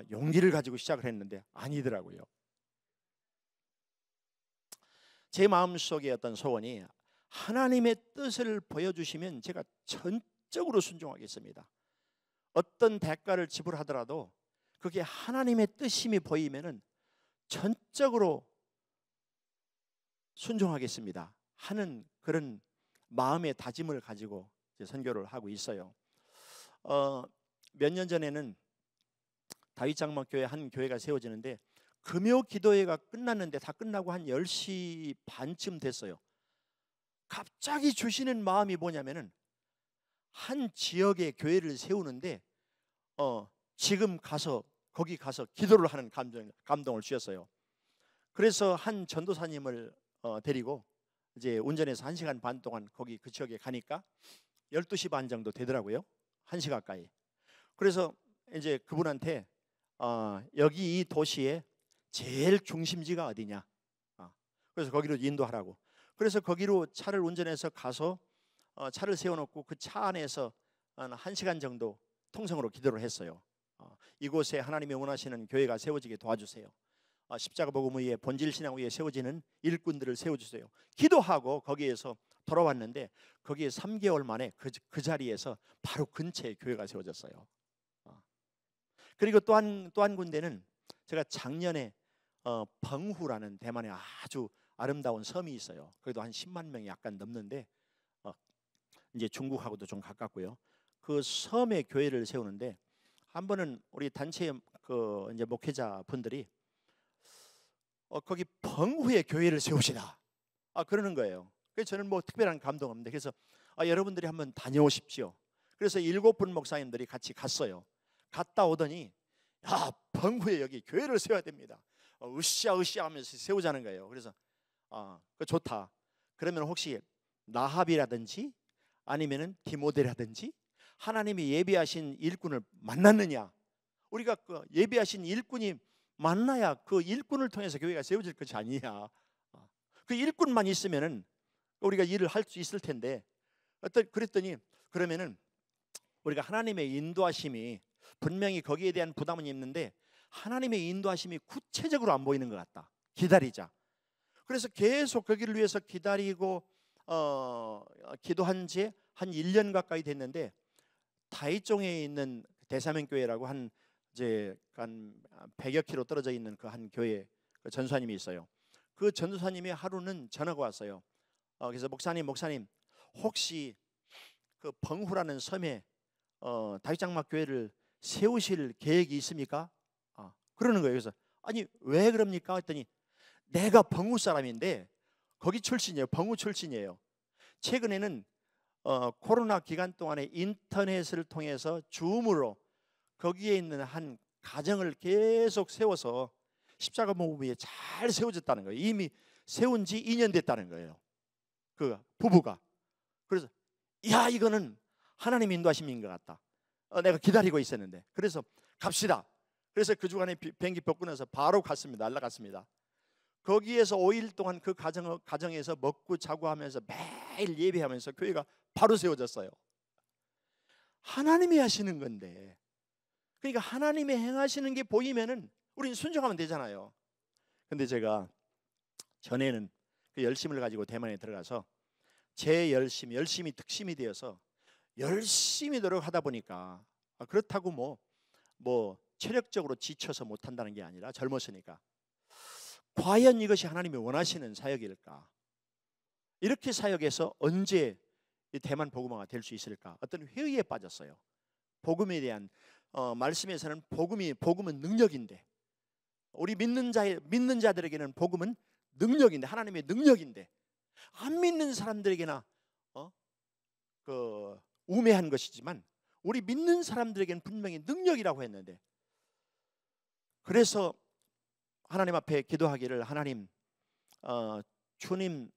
용기를 가지고 시작을 했는데 아니더라고요. 제 마음속에 어떤 소원이 하나님의 뜻을 보여주시면 제가 전적으로 순종하겠습니다. 어떤 대가를 지불하더라도 그게 하나님의 뜻임이 보이면은 전적으로 순종하겠습니다 하는 그런 마음의 다짐을 가지고 이제 선교를 하고 있어요. 몇 년 전에는 다윗장막교회 한 교회가 세워지는데 금요 기도회가 끝났는데 다 끝나고 한 10시 반쯤 됐어요. 갑자기 주시는 마음이 뭐냐면은 한 지역의 교회를 세우는데 지금 거기 가서 기도를 하는 감동을 주셨어요. 그래서 한 전도사님을 데리고 이제 운전해서 1시간 반 동안 거기 그 지역에 가니까 12시 반 정도 되더라고요. 1시 가까이. 그래서 이제 그분한테 여기 이 도시의 제일 중심지가 어디냐. 그래서 거기로 인도하라고. 그래서 거기로 차를 운전해서 가서 차를 세워놓고 그 차 안에서 한 1시간 정도 통성으로 기도를 했어요. 이곳에 하나님이 원하시는 교회가 세워지게 도와주세요. 십자가 복음 위에 본질 신앙 위에 세워지는 일꾼들을 세워주세요. 기도하고 거기에서 돌아왔는데 거기에 3개월 만에 그 자리에서 바로 근처에 교회가 세워졌어요. 그리고 또 한 군데는 제가 작년에 벙후라는 대만의 아주 아름다운 섬이 있어요. 거기도 한 10만 명이 약간 넘는데 이제 중국하고도 좀 가깝고요. 그 섬에 교회를 세우는데 한 번은 우리 단체 이제 목회자 분들이 거기 벙후에 교회를 세우시다 그러는 거예요. 그래서 저는 뭐 특별한 감동 없는데 그래서 여러분들이 한번 다녀오십시오. 그래서 7분 목사님들이 같이 갔어요. 갔다 오더니 벙후에 여기 교회를 세워야 됩니다. 으쌰으쌰 하면서 세우자는 거예요. 그래서 그 좋다. 그러면 혹시 나합이라든지 아니면은 디모데라든지 하나님이 예비하신 일꾼을 만났느냐? 우리가 그 예비하신 일꾼이 만나야 그 일꾼을 통해서 교회가 세워질 것이 아니냐. 그 일꾼만 있으면은 우리가 일을 할 수 있을 텐데 그랬더니 그러면은 우리가 하나님의 인도하심이 분명히 거기에 대한 부담은 있는데 하나님의 인도하심이 구체적으로 안 보이는 것 같다. 기다리자. 그래서 계속 거기를 위해서 기다리고 기도한 지 한 1년 가까이 됐는데 타이종에 있는 대사명교회라고 한 100여 킬로 떨어져 있는 그 한 교회 그 전사님이 있어요. 그 전도사님이 하루는 전화가 왔어요. 그래서 목사님 혹시 그 벙후라는 섬에 다윗장막 교회를 세우실 계획이 있습니까? 그러는 거예요. 그래서 아니 왜 그럽니까? 했더니 내가 벙후 사람인데 거기 출신이에요. 벙후 출신이에요. 최근에는 코로나 기간 동안에 인터넷을 통해서 줌으로 거기에 있는 한 가정을 계속 세워서 십자가 모범이 잘 세워졌다는 거예요. 이미 세운 지 2년 됐다는 거예요. 그 부부가. 그래서 야, 이거는 하나님 인도하심인 것 같다. 내가 기다리고 있었는데. 그래서 갑시다. 그래서 그 주간에 비행기표 끊어서 바로 갔습니다. 날아갔습니다. 거기에서 5일 동안 그 가정에서 먹고 자고 하면서 매일 예배하면서 교회가 바로 세워졌어요. 하나님이 하시는 건데, 그러니까 하나님이 행하시는 게 보이면은 우리는 순종하면 되잖아요. 근데 제가 전에는 그 열심을 가지고 대만에 들어가서 제 열심이 득심이 되어서 열심히 노력하다 보니까, 그렇다고 뭐 체력적으로 지쳐서 못한다는 게 아니라 젊었으니까 과연 이것이 하나님이 원하시는 사역일까? 이렇게 사역해서 언제 이 대만 복음화가 될 수 있을까? 어떤 회의에 빠졌어요. 복음에 대한 말씀에서는 복음은 능력인데, 우리 믿는 자들에게는 복음은 능력인데, 하나님의 능력인데, 안 믿는 사람들에게나 그 우매한 것이지만 우리 믿는 사람들에게는 분명히 능력이라고 했는데, 그래서 하나님 앞에 기도하기를, 하나님, 주님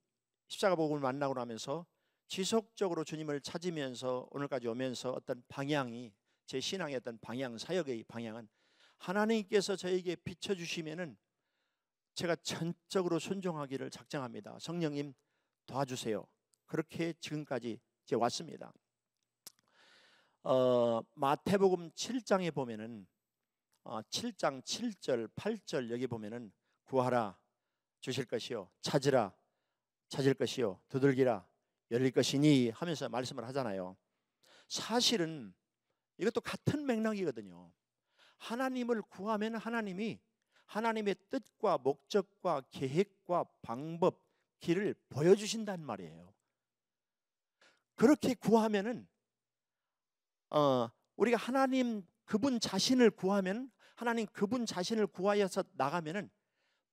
십자가 복음을 만나고 나면서 지속적으로 주님을 찾으면서 오늘까지 오면서 어떤 방향이, 제 신앙의 어떤 방향, 사역의 방향은 하나님께서 저에게 비춰주시면은 제가 전적으로 순종하기를 작정합니다. 성령님 도와주세요. 그렇게 지금까지 이제 왔습니다. 마태복음 7장에 보면은 7장 7절 8절 여기 보면은 구하라 주실 것이요, 찾으라 찾을 것이요, 두들기라 열릴 것이니 하면서 말씀을 하잖아요. 사실은 이것도 같은 맥락이거든요. 하나님을 구하면 하나님이 하나님의 뜻과 목적과 계획과 방법, 길을 보여주신단 말이에요. 그렇게 구하면은 우리가 하나님 그분 자신을 구하면, 하나님 그분 자신을 구하여서 나가면은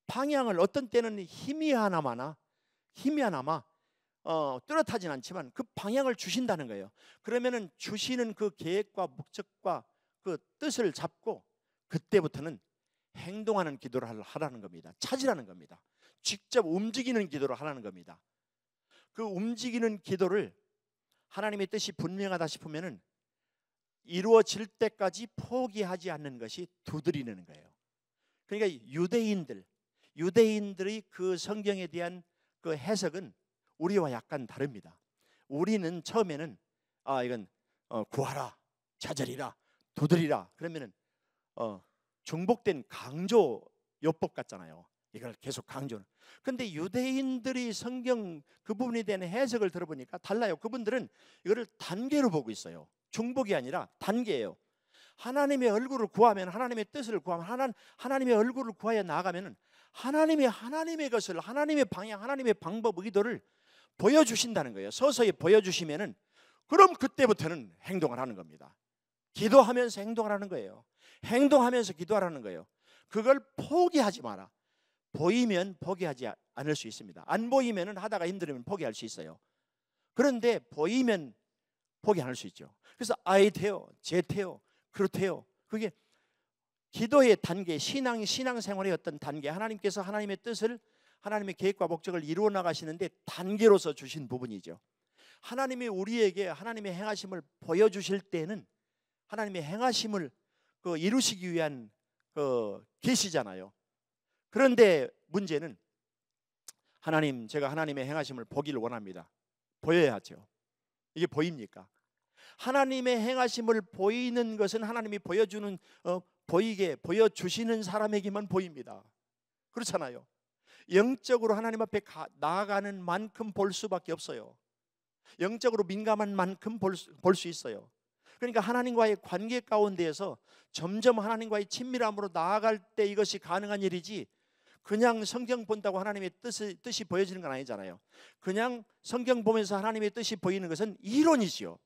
방향을, 어떤 때는 희미하나마 뚜렷하진 않지만 그 방향을 주신다는 거예요. 그러면은 주시는 그 계획과 목적과 그 뜻을 잡고 그때부터는 행동하는 기도를 하라는 겁니다. 찾으라는 겁니다. 직접 움직이는 기도를 하라는 겁니다. 그 움직이는 기도를 하나님의 뜻이 분명하다 싶으면은 이루어질 때까지 포기하지 않는 것이 두드리는 거예요. 그러니까 유대인들의 그 성경에 대한 그 해석은 우리와 약간 다릅니다. 우리는 처음에는 이건 구하라, 찾으리라, 두드리라 그러면은 중복된 강조 요법 같잖아요. 이걸 계속 강조는. 근데 유대인들이 성경 그 부분에 대한 해석을 들어보니까 달라요. 그분들은 이거를 단계로 보고 있어요. 중복이 아니라 단계예요. 하나님의 얼굴을 구하면, 하나님의 뜻을 구하면, 하나님의 얼굴을 구하여 나아가면 하나님의 것을, 하나님의 방향, 하나님의 방법, 의도를 보여주신다는 거예요. 서서히 보여주시면은 그럼 그때부터는 행동을 하는 겁니다. 기도하면서 행동을 하는 거예요. 행동하면서 기도하라는 거예요. 그걸 포기하지 마라. 보이면 포기하지 않을 수 있습니다. 안 보이면은 하다가 힘들면 포기할 수 있어요. 그런데 보이면 포기 안 할 수 있죠. 그래서 아이테요, 제테요, 그렇대요. 그게 기도의 단계, 신앙생활의 어떤 단계, 하나님께서 하나님의 뜻을, 하나님의 계획과 목적을 이루어 나가시는데 단계로서 주신 부분이죠. 하나님이 우리에게 하나님의 행하심을 보여주실 때는 하나님의 행하심을 이루시기 위한 계시잖아요. 그런데 문제는 하나님, 제가 하나님의 행하심을 보기를 원합니다. 보여야죠. 이게 보입니까? 하나님의 행하심을 보이는 것은 하나님이 보여주시는 사람에게만 보입니다. 그렇잖아요. 영적으로 하나님 앞에 나아가는 만큼 볼 수밖에 없어요. 영적으로 민감한 만큼 볼 수 있어요. 그러니까 하나님과의 관계 가운데에서 점점 하나님과의 친밀함으로 나아갈 때 이것이 가능한 일이지, 그냥 성경 본다고 하나님의 뜻이 보여지는 건 아니잖아요. 그냥 성경 보면서 하나님의 뜻이 보이는 것은 이론이지요.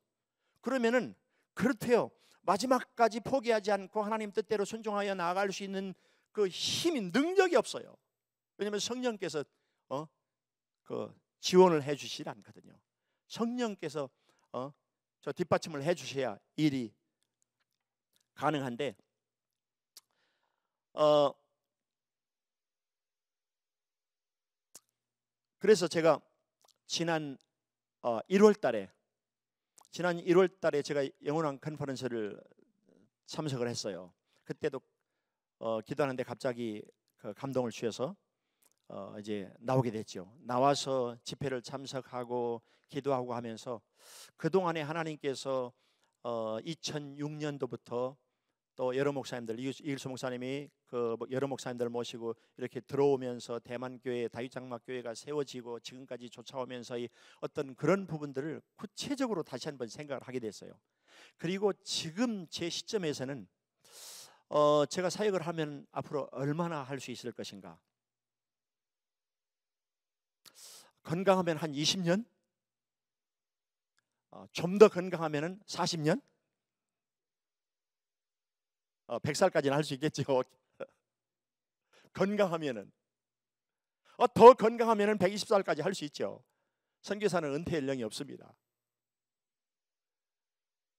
그러면은 그렇대요. 마지막까지 포기하지 않고 하나님 뜻대로 순종하여 나아갈 수 있는 그 힘이, 능력이 없어요. 왜냐하면 성령께서 지원을 해주시지 않거든요. 성령께서 저 뒷받침을 해주셔야 일이 가능한데 그래서 제가 지난 1월 달에 제가 영원한 컨퍼런스를 참석을 했어요. 그때도 기도하는데 갑자기 그 감동을 주셔서 이제 나오게 됐죠. 나와서 집회를 참석하고 기도하고 하면서 그동안에 하나님께서 2006년도부터 또 여러 목사님들, 이일수 목사님이 그 여러 목사님들 모시고 이렇게 들어오면서 대만교회 다윗장막교회가 세워지고 지금까지 쫓아오면서 이 어떤 그런 부분들을 구체적으로 다시 한번 생각을 하게 됐어요. 그리고 지금 제 시점에서는 제가 사역을 하면 앞으로 얼마나 할 수 있을 것인가. 건강하면 한 20년, 좀 더 건강하면 40년, 100살까지는 할 수 있겠죠. 건강하면은 더 건강하면은 120살까지 할 수 있죠. 선교사는 은퇴 연령이 없습니다.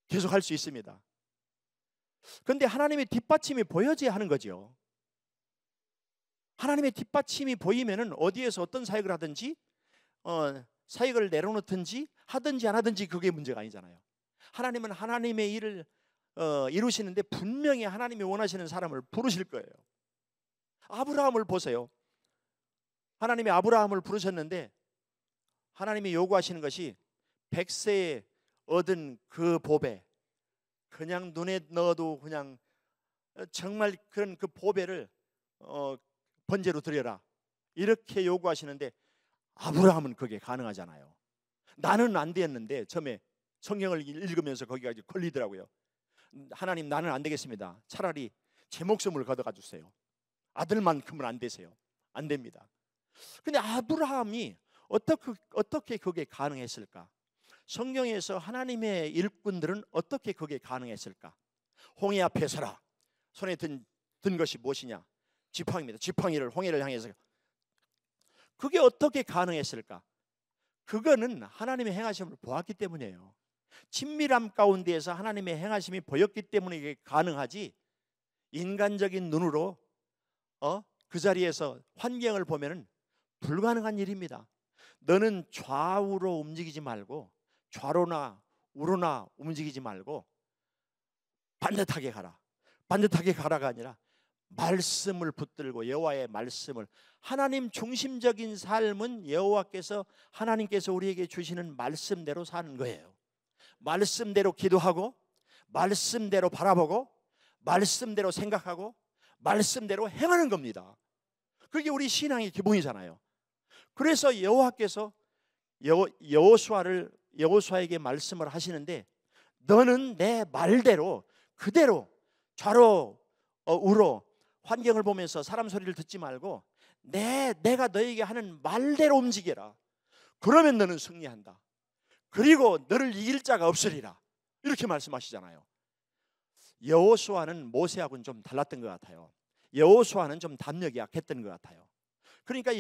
계속 할 수 있습니다. 그런데 하나님의 뒷받침이 보여져야 하는 거죠. 하나님의 뒷받침이 보이면은 어디에서 어떤 사역을 하든지 사역을 내려놓든지 하든지 안 하든지 그게 문제가 아니잖아요. 하나님은 하나님의 일을 이루시는데 분명히 하나님이 원하시는 사람을 부르실 거예요. 아브라함을 보세요. 하나님이 아브라함을 부르셨는데 하나님이 요구하시는 것이 100세에 얻은 그 보배, 그냥 눈에 넣어도 그냥 정말 그런 그 보배를 번제로 드려라, 이렇게 요구하시는데 아브라함은 그게 가능하잖아요. 나는 안 되었는데 처음에 성경을 읽으면서 거기가 걸리더라고요. 하나님, 나는 안 되겠습니다. 차라리 제 목숨을 걷어가 주세요. 아들만큼은 안 되세요. 안 됩니다. 근데 아브라함이 어떻게 그게 가능했을까? 성경에서 하나님의 일꾼들은 어떻게 그게 가능했을까? 홍해 앞에 서라. 손에 든 것이 무엇이냐? 지팡이입니다. 지팡이를 홍해를 향해서. 그게 어떻게 가능했을까? 그거는 하나님의 행하심을 보았기 때문이에요. 친밀함 가운데에서 하나님의 행하심이 보였기 때문에 이게 가능하지, 인간적인 눈으로 그 자리에서 환경을 보면은 불가능한 일입니다. 너는 좌우로 움직이지 말고 좌로나 우로나 움직이지 말고 반듯하게 가라. 반듯하게 가라가 아니라 말씀을 붙들고 여호와의 말씀을, 하나님 중심적인 삶은 여호와께서 하나님께서 우리에게 주시는 말씀대로 사는 거예요. 말씀대로 기도하고 말씀대로 바라보고 말씀대로 생각하고 말씀대로 행하는 겁니다. 그게 우리 신앙의 기본이잖아요. 그래서 여호와께서 여호수아에게 말씀을 하시는데 너는 내 말대로 그대로 좌로 우로 환경을 보면서 사람 소리를 듣지 말고 내가 너에게 하는 말대로 움직여라. 그러면 너는 승리한다. 그리고 너를 이길 자가 없으리라. 이렇게 말씀하시잖아요. 여호수아는 모세하고는 좀 달랐던 것 같아요. 여호수아는 좀 담력이 약했던 것 같아요. 그러니까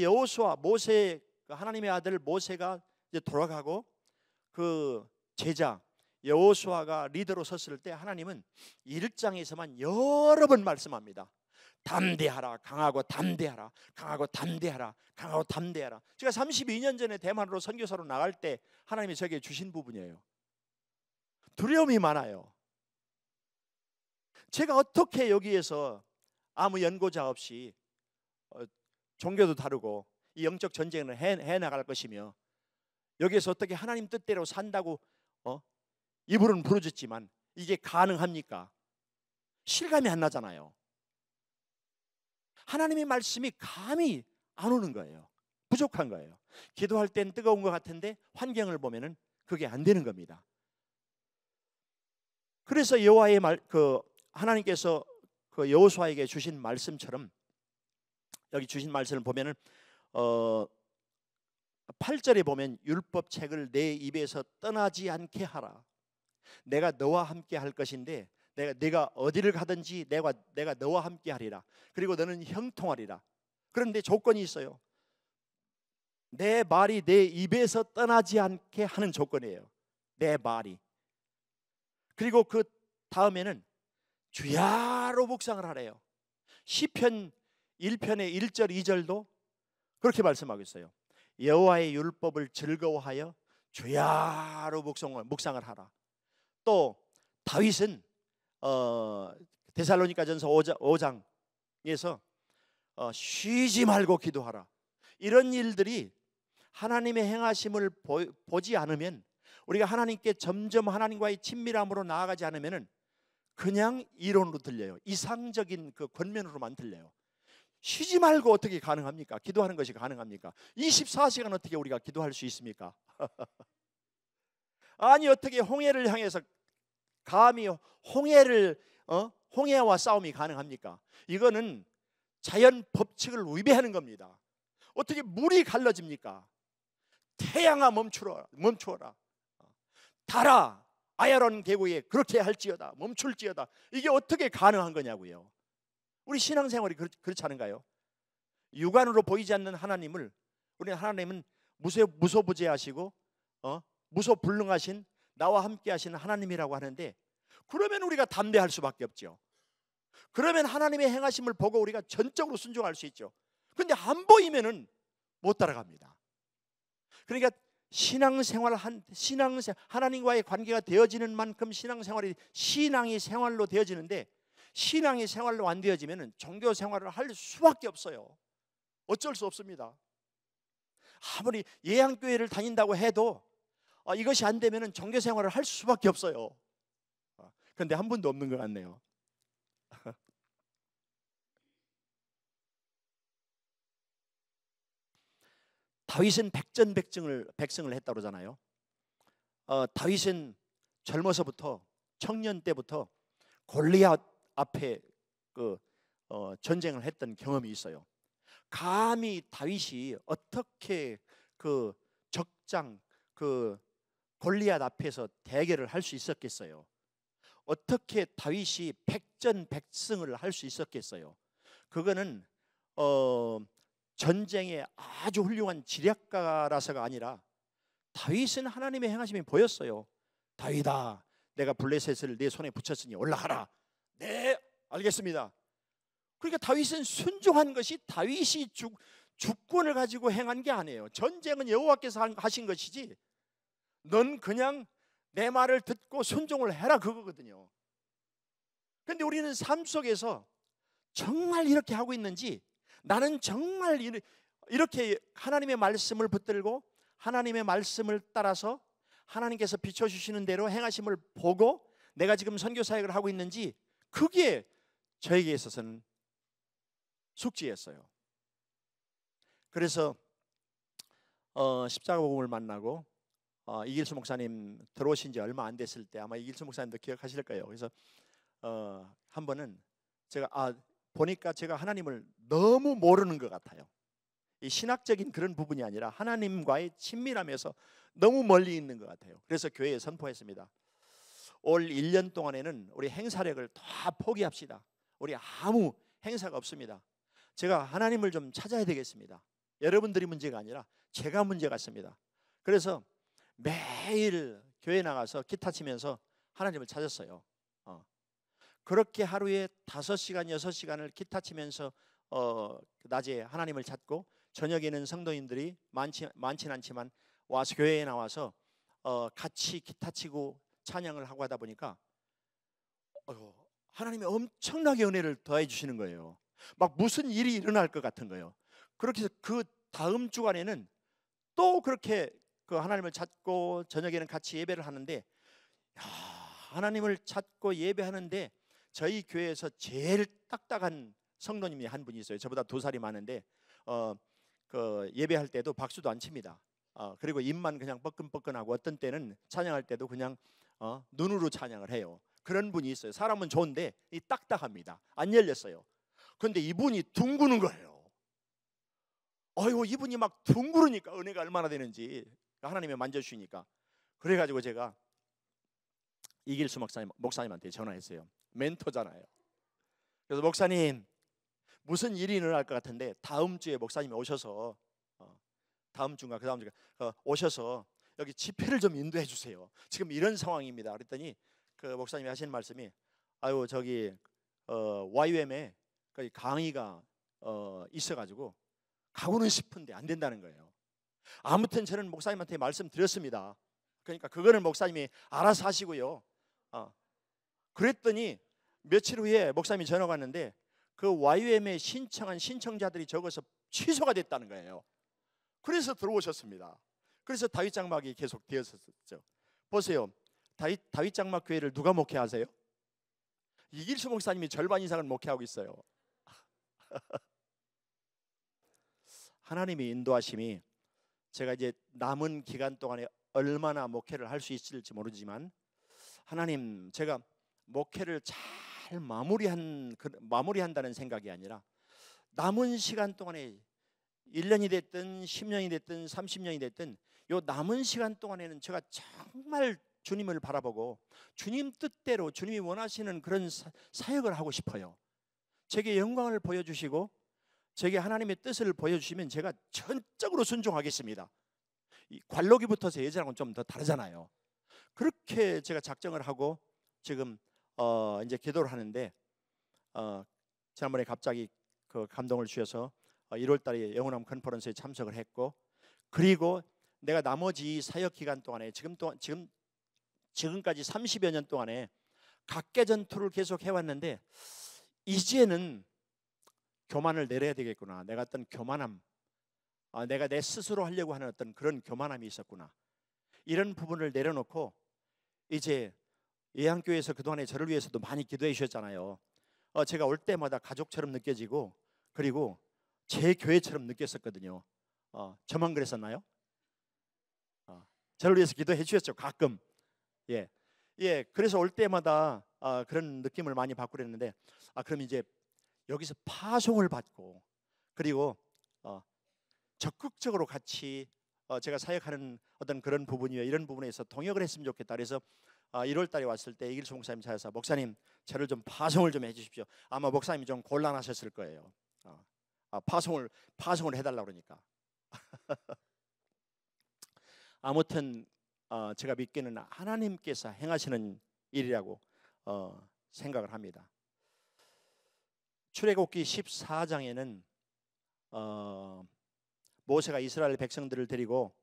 모세, 하나님의 아들 모세가 이제 돌아가고 그 제자 여호수아가 리더로 섰을 때 하나님은 1장에서만 여러 번 말씀합니다. 담대하라, 강하고 담대하라, 강하고 담대하라, 강하고 담대하라. 제가 32년 전에 대만으로 선교사로 나갈 때 하나님이 저에게 주신 부분이에요. 두려움이 많아요. 제가 어떻게 여기에서 아무 연고자 없이 종교도 다르고 이 영적 전쟁을 해나갈 것이며 여기에서 어떻게 하나님 뜻대로 산다고 입으로는 부르짖지만 이게 가능합니까? 실감이 안 나잖아요. 하나님의 말씀이 감이 안 오는 거예요. 부족한 거예요. 기도할 땐 뜨거운 것 같은데 환경을 보면은 그게 안 되는 겁니다. 그래서 여호와의 하나님께서 그 여호수아에게 주신 말씀처럼 여기 주신 말씀을 보면은 8절에 보면 율법책을 내 입에서 떠나지 않게 하라. 내가 너와 함께 할 것인데 내가 어디를 가든지 내가 너와 함께 하리라. 그리고 너는 형통하리라. 그런데 조건이 있어요. 내 말이 내 입에서 떠나지 않게 하는 조건이에요. 내 말이. 그리고 그 다음에는 주야로 묵상을 하래요. 시편 1편의 1절 2절도 그렇게 말씀하고 있어요. 여호와의 율법을 즐거워하여 주야로 묵상을 하라. 또 다윗은 데살로니가전서 5장에서 쉬지 말고 기도하라. 이런 일들이 하나님의 행하심을 보지 않으면, 우리가 하나님께 점점 하나님과의 친밀함으로 나아가지 않으면 그냥 이론으로 들려요. 이상적인 그 권면으로만 들려요. 쉬지 말고 어떻게 가능합니까? 기도하는 것이 가능합니까? 24시간 어떻게 우리가 기도할 수 있습니까? 아니 어떻게 홍해를 향해서 감히 홍해와 싸움이 가능합니까? 이거는 자연 법칙을 위배하는 겁니다. 어떻게 물이 갈라집니까? 태양아 멈추어라. 달아 아야론 계곡에 그렇게 할지어다 멈출지어다. 이게 어떻게 가능한 거냐고요. 우리 신앙생활이 그렇지 않은가요? 육안으로 보이지 않는 하나님을, 우리 하나님은 무소부재하시고 무소불능하신 나와 함께 하시는 하나님이라고 하는데, 그러면 우리가 담대할 수밖에 없죠. 그러면 하나님의 행하심을 보고 우리가 전적으로 순종할 수 있죠. 그런데 안 보이면은 못 따라갑니다. 그러니까 하나님과의 관계가 되어지는 만큼 신앙생활이 신앙이 생활로 되어지는데, 신앙이 생활로 안 되어지면 종교 생활을 할 수밖에 없어요. 어쩔 수 없습니다. 아무리 예양교회를 다닌다고 해도 이것이 안 되면 종교 생활을 할 수밖에 없어요. 그런데 한 분도 없는 것 같네요. 다윗은 백전백승을 했다고 그러잖아요. 다윗은 젊어서부터, 청년 때부터 골리앗 앞에 전쟁을 했던 경험이 있어요. 감히 다윗이 어떻게 그 적장 골리앗 앞에서 대결을 할 수 있었겠어요? 어떻게 다윗이 백전백승을 할 수 있었겠어요? 그거는 전쟁에 아주 훌륭한 지략가라서가 아니라 다윗은 하나님의 행하심이 보였어요. 다윗아, 내가 블레셋을 내 손에 붙였으니 올라가라. 네, 알겠습니다. 그러니까 다윗은 순종한 것이 다윗이 주권을 가지고 행한 게 아니에요. 전쟁은 여호와께서 하신 것이지 넌 그냥 내 말을 듣고 순종을 해라, 그거거든요. 그런데 우리는 삶 속에서 정말 이렇게 하고 있는지, 나는 정말 이렇게 하나님의 말씀을 붙들고 하나님의 말씀을 따라서 하나님께서 비춰주시는 대로 행하심을 보고 내가 지금 선교사역을 하고 있는지, 그게 저에게 있어서는 숙제였어요. 그래서 십자가복음을 만나고 이길수 목사님 들어오신 지 얼마 안 됐을 때, 아마 이길수 목사님도 기억하실 거예요. 그래서 한 번은 제가 보니까 제가 하나님을 너무 모르는 것 같아요. 이 신학적인 그런 부분이 아니라 하나님과의 친밀함에서 너무 멀리 있는 것 같아요. 그래서 교회에 선포했습니다. 올 1년 동안에는 우리 행사력을 다 포기합시다. 우리 아무 행사가 없습니다. 제가 하나님을 좀 찾아야 되겠습니다. 여러분들이 문제가 아니라 제가 문제 같습니다. 그래서 매일 교회 나가서 기타 치면서 하나님을 찾았어요. 그렇게 하루에 5시간 6시간을 기타 치면서 낮에 하나님을 찾고, 저녁에는 성도님들이 많진 않지만 와서 교회에 나와서 같이 기타 치고 찬양을 하고 하다 보니까 하나님이 엄청나게 은혜를 더해 주시는 거예요. 막 무슨 일이 일어날 것 같은 거예요. 그렇게 해서 그 다음 주간에는 또 그렇게 그 하나님을 찾고 저녁에는 같이 예배를 하는데, 하나님을 찾고 예배하는데 저희 교회에서 제일 딱딱한 성도님이 한 분이 있어요. 저보다 2살이 많은데 그 예배할 때도 박수도 안 칩니다. 그리고 입만 그냥 뻐끔뻐끔하고 어떤 때는 찬양할 때도 그냥 눈으로 찬양을 해요. 그런 분이 있어요. 사람은 좋은데 이 딱딱합니다. 안 열렸어요. 그런데 이분이 둥그는 거예요. 이분이 막 둥그러니까 은혜가 얼마나 되는지, 하나님이 만져주시니까. 그래가지고 제가 이길수 목사님한테 전화했어요. 멘토잖아요. 그래서 목사님, 무슨 일이 일어날 것 같은데 다음 주에 목사님이 오셔서 다음 주인가 그 다음 주인가 오셔서 여기 집회를 좀 인도해 주세요. 지금 이런 상황입니다. 그랬더니 그 목사님이 하시는 말씀이 아유 저기 YM에 거기 강의가 있어가지고 가고는 싶은데 안 된다는 거예요. 아무튼 저는 목사님한테 말씀드렸습니다. 그러니까 그거는 목사님이 알아서 하시고요. 그랬더니 며칠 후에 목사님이 전화가 왔는데 그 YM에 신청한 신청자들이 적어서 취소가 됐다는 거예요. 그래서 들어오셨습니다. 그래서 다윗 장막이 계속 되었었죠. 보세요. 다윗 장막 교회를 누가 목회하세요? 이길수 목사님이 절반 이상을 목회하고 있어요. 하나님의 인도하심이 제가 이제 남은 기간 동안에 얼마나 목회를 할 수 있을지 모르지만 하나님 제가 목회를 잘 마무리한다는 생각이 아니라 남은 시간 동안에 1년이 됐든 10년이 됐든 30년이 됐든 요 남은 시간 동안에는 제가 정말 주님을 바라보고 주님 뜻대로 주님이 원하시는 그런 사역을 하고 싶어요. 제게 영광을 보여주시고 제게 하나님의 뜻을 보여주시면 제가 전적으로 순종하겠습니다. 이 관록이 붙어서 예전하고는 좀 더 다르잖아요. 그렇게 제가 작정을 하고 지금 이제 기도를 하는데 지난번에 갑자기 그 감동을 주셔서 1월달에 영원함 컨퍼런스에 참석을 했고 그리고 내가 나머지 사역 기간 동안에 지금까지 30여 년 동안에 각계 전투를 계속 해왔는데 이제는 교만을 내려야 되겠구나. 내가 어떤 교만함, 내가 내 스스로 하려고 하는 어떤 그런 교만함이 있었구나. 이런 부분을 내려놓고 이제 예양교회에서 그동안에 저를 위해서도 많이 기도해 주셨잖아요. 제가 올 때마다 가족처럼 느껴지고 그리고 제 교회처럼 느꼈었거든요. 저만 그랬었나요? 저를 위해서 기도해 주셨죠. 가끔. 예. 그래서 올 때마다 그런 느낌을 많이 받고 그랬는데 그럼 이제 여기서 파송을 받고 그리고 적극적으로 같이 제가 사역하는 어떤 그런 부분이요 이런 부분에서 동역을 했으면 좋겠다. 그래서 1월 달에 왔을 때 이길수 목사님 찾아서 목사님 저를 좀 파송을 좀 해주십시오. 아마 목사님이 좀 곤란하셨을 거예요. 파송을 해달라고 그러니까. 아무튼 제가 믿기는 하나님께서 행하시는 일이라고 생각을 합니다. 출애굽기 14장에는 모세가 이스라엘 백성들을 데리고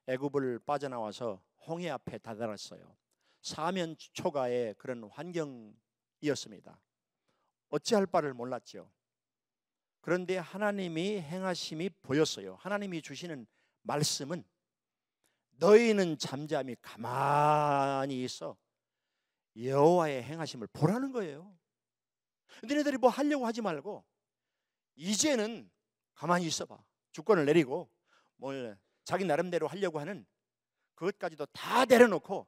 애굽을 빠져나와서 홍해 앞에 다다랐어요. 사면 초가의 그런 환경이었습니다. 어찌할 바를 몰랐죠. 그런데 하나님이 행하심이 보였어요. 하나님이 주시는 말씀은 너희는 잠잠히 가만히 있어 여호와의 행하심을 보라는 거예요. 너희들이 뭐 하려고 하지 말고 이제는 가만히 있어봐. 주권을 내리고 뭘 자기 나름대로 하려고 하는 그것까지도 다 내려놓고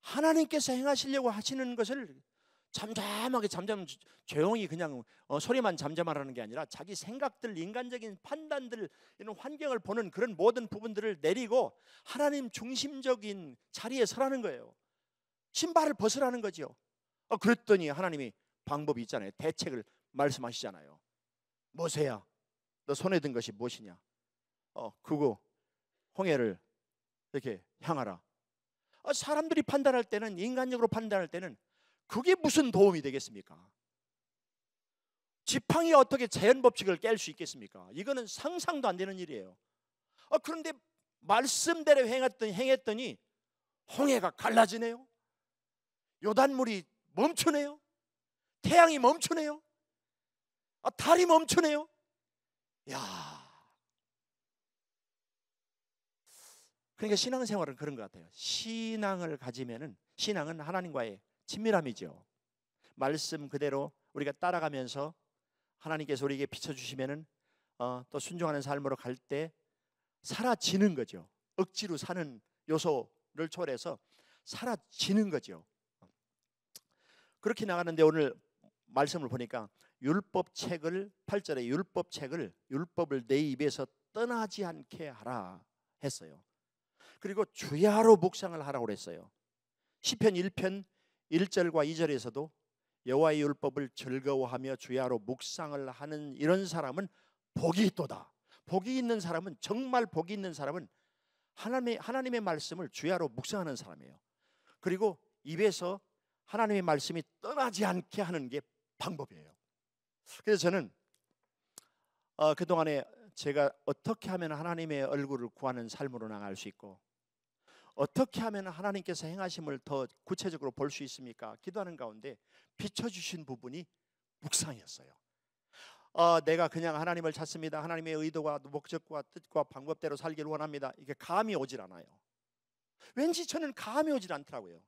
하나님께서 행하시려고 하시는 것을 잠잠하게 조용히 그냥 소리만 잠잠하라는 게 아니라 자기 생각들, 인간적인 판단들, 이런 환경을 보는 그런 모든 부분들을 내리고 하나님 중심적인 자리에 서라는 거예요. 신발을 벗으라는 거죠. 그랬더니 하나님이 방법이 있잖아요. 대책을 말씀하시잖아요. 모세야, 너 손에 든 것이 무엇이냐? 그거 홍해를 이렇게 향하라. 사람들이 판단할 때는, 인간적으로 판단할 때는 그게 무슨 도움이 되겠습니까? 지팡이가 어떻게 자연 법칙을 깰 수 있겠습니까? 이거는 상상도 안 되는 일이에요. 그런데 말씀대로 행했더니 홍해가 갈라지네요. 요단물이 멈추네요. 태양이 멈추네요. 달이 멈추네요. 야, 그러니까 신앙생활은 그런 것 같아요. 신앙을 가지면은 신앙은 하나님과의 친밀함이죠. 말씀 그대로 우리가 따라가면서 하나님께서 우리에게 비춰주시면은 또 순종하는 삶으로 갈 때 사라지는 거죠. 억지로 사는 요소를 초월해서 사라지는 거죠. 그렇게 나가는데 오늘 말씀을 보니까 율법책을 8절에 율법을 내 입에서 떠나지 않게 하라 했어요. 그리고 주야로 묵상을 하라고 그랬어요. 시편 1편 1절과 2절에서도 여호와의 율법을 즐거워하며 주야로 묵상을 하는 이런 사람은 복이 있도다. 복이 있는 사람은, 정말 복이 있는 사람은 하나님의 말씀을 주야로 묵상하는 사람이에요. 그리고 입에서 하나님의 말씀이 떠나지 않게 하는 게 방법이에요. 그래서 저는 그동안에 제가 어떻게 하면 하나님의 얼굴을 구하는 삶으로 나갈 수 있고, 어떻게 하면 하나님께서 행하심을 더 구체적으로 볼 수 있습니까? 기도하는 가운데 비춰주신 부분이 묵상이었어요. 내가 그냥 하나님을 찾습니다, 하나님의 의도와 목적과 뜻과 방법대로 살기를 원합니다, 이게 감이 오질 않아요. 왠지 저는 감이 오질 않더라고요.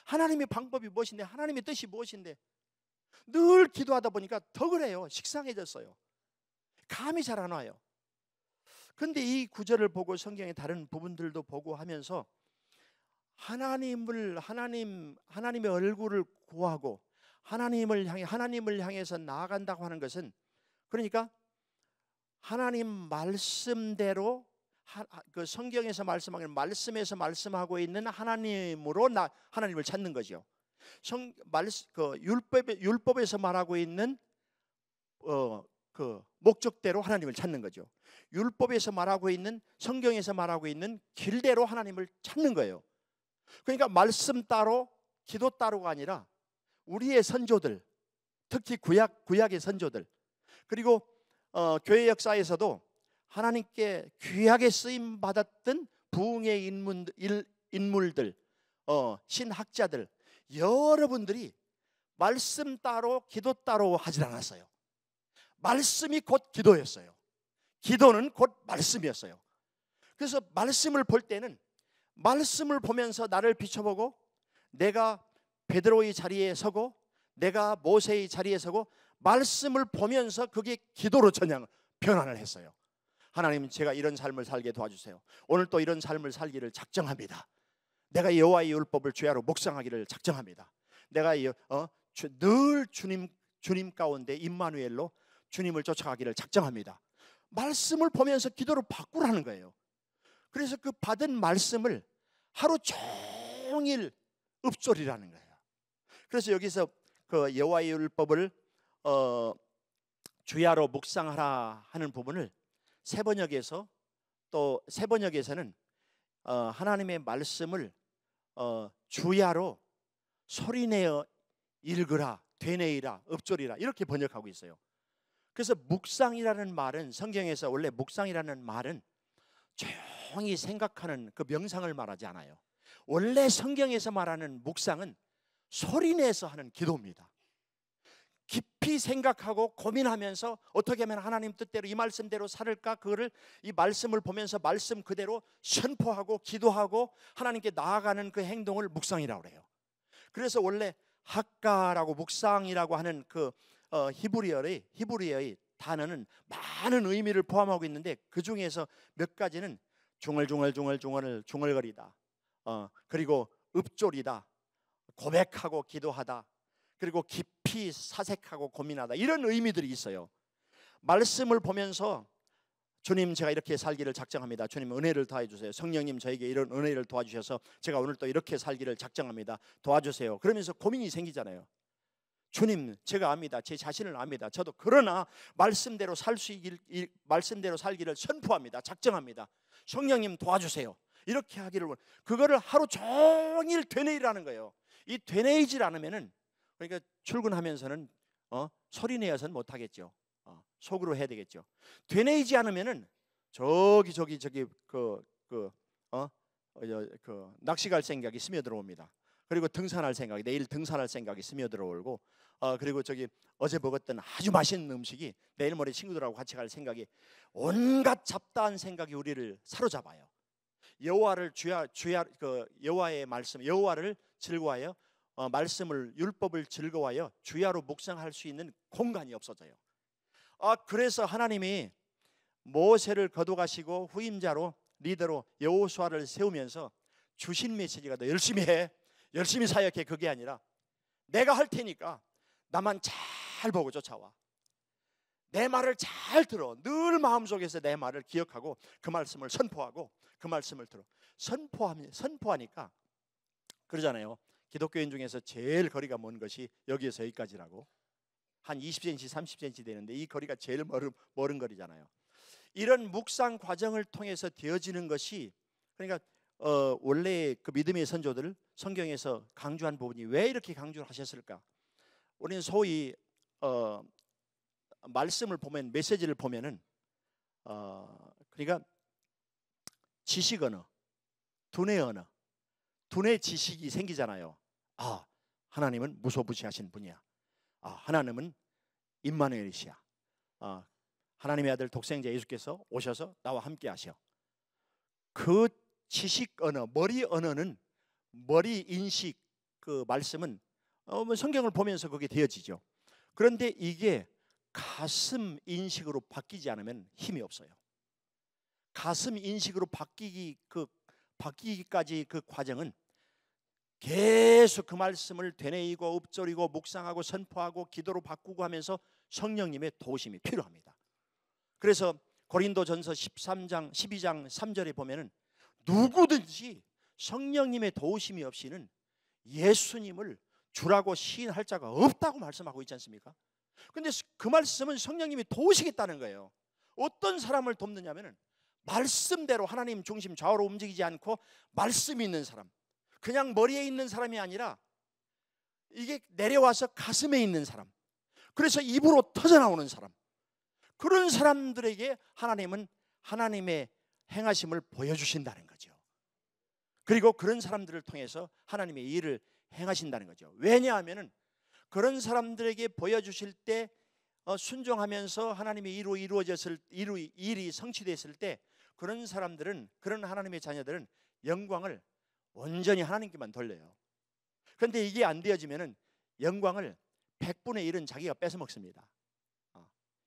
하나님의 방법이 무엇인데, 하나님의 뜻이 무엇인데, 늘 기도하다 보니까 더 그래요. 식상해졌어요. 감이 잘 안 와요. 근데 이 구절을 보고 성경의 다른 부분들도 보고 하면서 하나님의 얼굴을 구하고 하나님을 향해서 나아간다고 하는 것은, 그러니까 하나님 말씀대로, 그 성경에서 말씀하는 말씀에서 말씀하고 있는 하나님으로 하나님을 찾는 거죠. 율법에서 말하고 있는 그 목적대로 하나님을 찾는 거죠. 율법에서 말하고 있는, 성경에서 말하고 있는 길대로 하나님을 찾는 거예요. 그러니까 말씀 따로 기도 따로가 아니라 우리의 선조들, 특히 구약의 선조들, 그리고 교회 역사에서도 하나님께 귀하게 쓰임 받았던 부흥의 인물들, 신학자들, 여러분들이 말씀 따로 기도 따로 하질 않았어요. 말씀이 곧 기도였어요. 기도는 곧 말씀이었어요. 그래서 말씀을 볼 때는 말씀을 보면서 나를 비춰보고, 내가 베드로의 자리에 서고 내가 모세의 자리에 서고 말씀을 보면서 그게 기도로 변환을 했어요. 하나님, 제가 이런 삶을 살게 도와주세요. 오늘 또 이런 삶을 살기를 작정합니다. 내가 여호와의 율법을 주야로 묵상하기를 작정합니다. 내가 늘 주님 가운데 임마누엘로 주님을 쫓아가기를 작정합니다. 말씀을 보면서 기도를 바꾸라는 거예요. 그래서 그 받은 말씀을 하루 종일 읊조리라는 거예요. 그래서 여기서 그 여호와의 율법을 주야로 묵상하라 하는 부분을 세번역에서는 하나님의 말씀을 주야로 소리내어 읽으라, 되뇌이라, 읊조리라, 이렇게 번역하고 있어요. 그래서 묵상이라는 말은, 성경에서 원래 묵상이라는 말은 조용히 생각하는 그 명상을 말하지 않아요. 원래 성경에서 말하는 묵상은 소리내서 하는 기도입니다. 깊이 생각하고 고민하면서 어떻게 하면 하나님 뜻대로 이 말씀대로 살을까, 그거를 이 말씀을 보면서 말씀 그대로 선포하고 기도하고 하나님께 나아가는 그 행동을 묵상이라고 그래요. 그래서 원래 학가라고 묵상이라고 하는 그 히브리어의 단어는 많은 의미를 포함하고 있는데, 그 중에서 몇 가지는 중얼거리다, 그리고 읊조리다, 고백하고 기도하다, 그리고 깊이 사색하고 고민하다, 이런 의미들이 있어요. 말씀을 보면서 주님, 제가 이렇게 살기를 작정합니다. 주님, 은혜를 더해 주세요. 성령님, 저에게 이런 은혜를 도와주셔서 제가 오늘 또 이렇게 살기를 작정합니다. 도와주세요. 그러면서 고민이 생기잖아요. 주님, 제가 압니다. 제 자신을 압니다. 저도 그러나 말씀대로 살기를 선포합니다. 작정합니다. 성령님 도와주세요. 이렇게 하기를 그거를 하루 종일 되뇌이라는 거예요. 이 되뇌이질 않으면은, 그러니까 출근하면서는 소리내어서는 못 하겠죠. 속으로 해야 되겠죠. 되뇌이지 않으면은 저기 낚시 갈 생각이 스며들어옵니다. 그리고 내일 등산할 생각이 스며들어오고, 그리고 어제 먹었던 아주 맛있는 음식이 내일 모레 친구들하고 같이 갈 생각이, 온갖 잡다한 생각이 우리를 사로잡아요. 여호와의 말씀, 여호와를 즐거워하여 말씀을, 율법을 즐거워하여 주야로 묵상할 수 있는 공간이 없어져요. 그래서 하나님이 모세를 거둬가시고 후임자로, 리더로 여호수아를 세우면서 주신 메시지가 너 열심히 해, 열심히 사역해, 그게 아니라 내가 할 테니까 나만 잘 보고 쫓아와, 내 말을 잘 들어, 늘 마음속에서 내 말을 기억하고 그 말씀을 선포하고 그 말씀을 들어. 선포하니까 그러잖아요. 기독교인 중에서 제일 거리가 먼 것이 여기에서 여기까지라고, 한 20cm 30cm 되는데 이 거리가 제일 멀은 거리잖아요. 이런 묵상 과정을 통해서 되어지는 것이, 그러니까 원래 그 믿음의 선조들 성경에서 강조한 부분이 왜 이렇게 강조를 하셨을까? 우리는 소위 말씀을 보면, 메시지를 보면은 그러니까 지식 언어, 두뇌 언어, 두뇌 지식이 생기잖아요. 아, 하나님은 무소부지하신 분이야. 아, 하나님은 임마누엘이시야. 아, 하나님의 아들 독생자 예수께서 오셔서 나와 함께 하셔. 그 지식 언어, 머리 언어는, 머리 인식, 그 말씀은 성경을 보면서 그게 되어지죠. 그런데 이게 가슴 인식으로 바뀌지 않으면 힘이 없어요. 가슴 인식으로 바뀌기까지 그 과정은 계속 그 말씀을 되뇌이고 읊조리고 묵상하고 선포하고 기도로 바꾸고 하면서 성령님의 도우심이 필요합니다. 그래서 고린도전서 13장 12장 3절에 보면은 누구든지 성령님의 도우심이 없이는 예수님을 주라고 시인할 자가 없다고 말씀하고 있지 않습니까? 근데 그 말씀은 성령님이 도우시겠다는 거예요. 어떤 사람을 돕느냐면은 말씀대로 하나님 중심 좌우로 움직이지 않고 말씀이 있는 사람, 그냥 머리에 있는 사람이 아니라 이게 내려와서 가슴에 있는 사람, 그래서 입으로 터져나오는 사람, 그런 사람들에게 하나님은 하나님의 행하심을 보여주신다는 거죠. 그리고 그런 사람들을 통해서 하나님의 일을 행하신다는 거죠. 왜냐하면 그런 사람들에게 보여주실 때 순종하면서 하나님의 일이 성취됐을 때 그런 사람들은, 그런 하나님의 자녀들은 영광을 온전히 하나님께만 돌려요. 그런데 이게 안 되어지면은 영광을 100분의 1은 자기가 뺏어 먹습니다.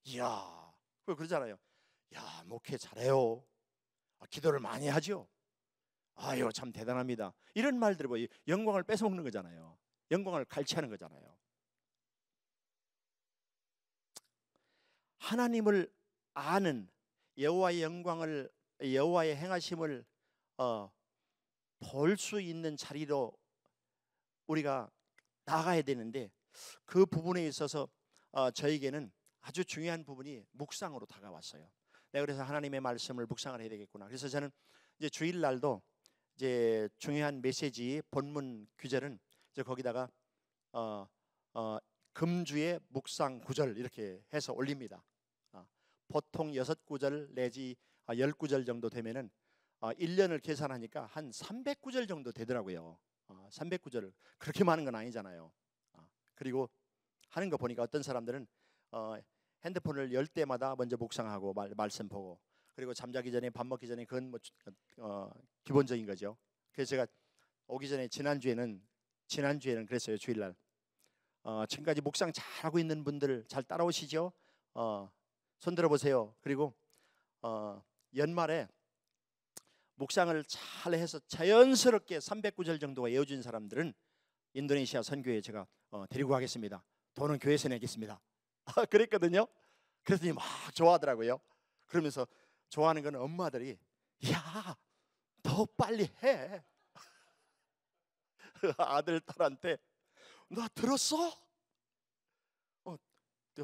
이야, 그러잖아요. 야, 목회 잘해요. 기도를 많이 하죠. 아유, 참 대단합니다. 이런 말들이 뭐 영광을 뺏어 먹는 거잖아요. 영광을 갈취하는 거잖아요. 하나님을 아는, 여호와의 영광을, 여호와의 행하심을 볼 수 있는 자리로 우리가 나가야 되는데, 그 부분에 있어서 저에게는 아주 중요한 부분이 묵상으로 다가왔어요. 내가 그래서 하나님의 말씀을 묵상을 해야 되겠구나. 그래서 저는 이제 주일날도 이제 중요한 메시지 본문 규절은 이제 거기다가 금주의 묵상 구절 이렇게 해서 올립니다. 보통 6구절 내지 10구절 정도 되면은 1년을 계산하니까 한 300구절 정도 되더라고요. 300구절 그렇게 많은 건 아니잖아요. 그리고 하는 거 보니까 어떤 사람들은 핸드폰을 열 때마다 먼저 묵상하고 말씀 보고, 그리고 잠자기 전에, 밥 먹기 전에, 그건 뭐 기본적인 거죠. 그래서 제가 오기 전에 지난주에는 그랬어요. 주일날 지금까지 묵상 잘하고 있는 분들 잘 따라오시죠? 손 들어보세요. 그리고 연말에 묵상을 잘 해서 자연스럽게 300구절 정도가 이어진 사람들은 인도네시아 선교에 제가 데리고 가겠습니다. 돈은 교회에서 내겠습니다. 그랬거든요. 그랬더니 막 좋아하더라고요. 그러면서 좋아하는 건 엄마들이, 야, 더 빨리 해. 아들, 딸한테, 너 들었어?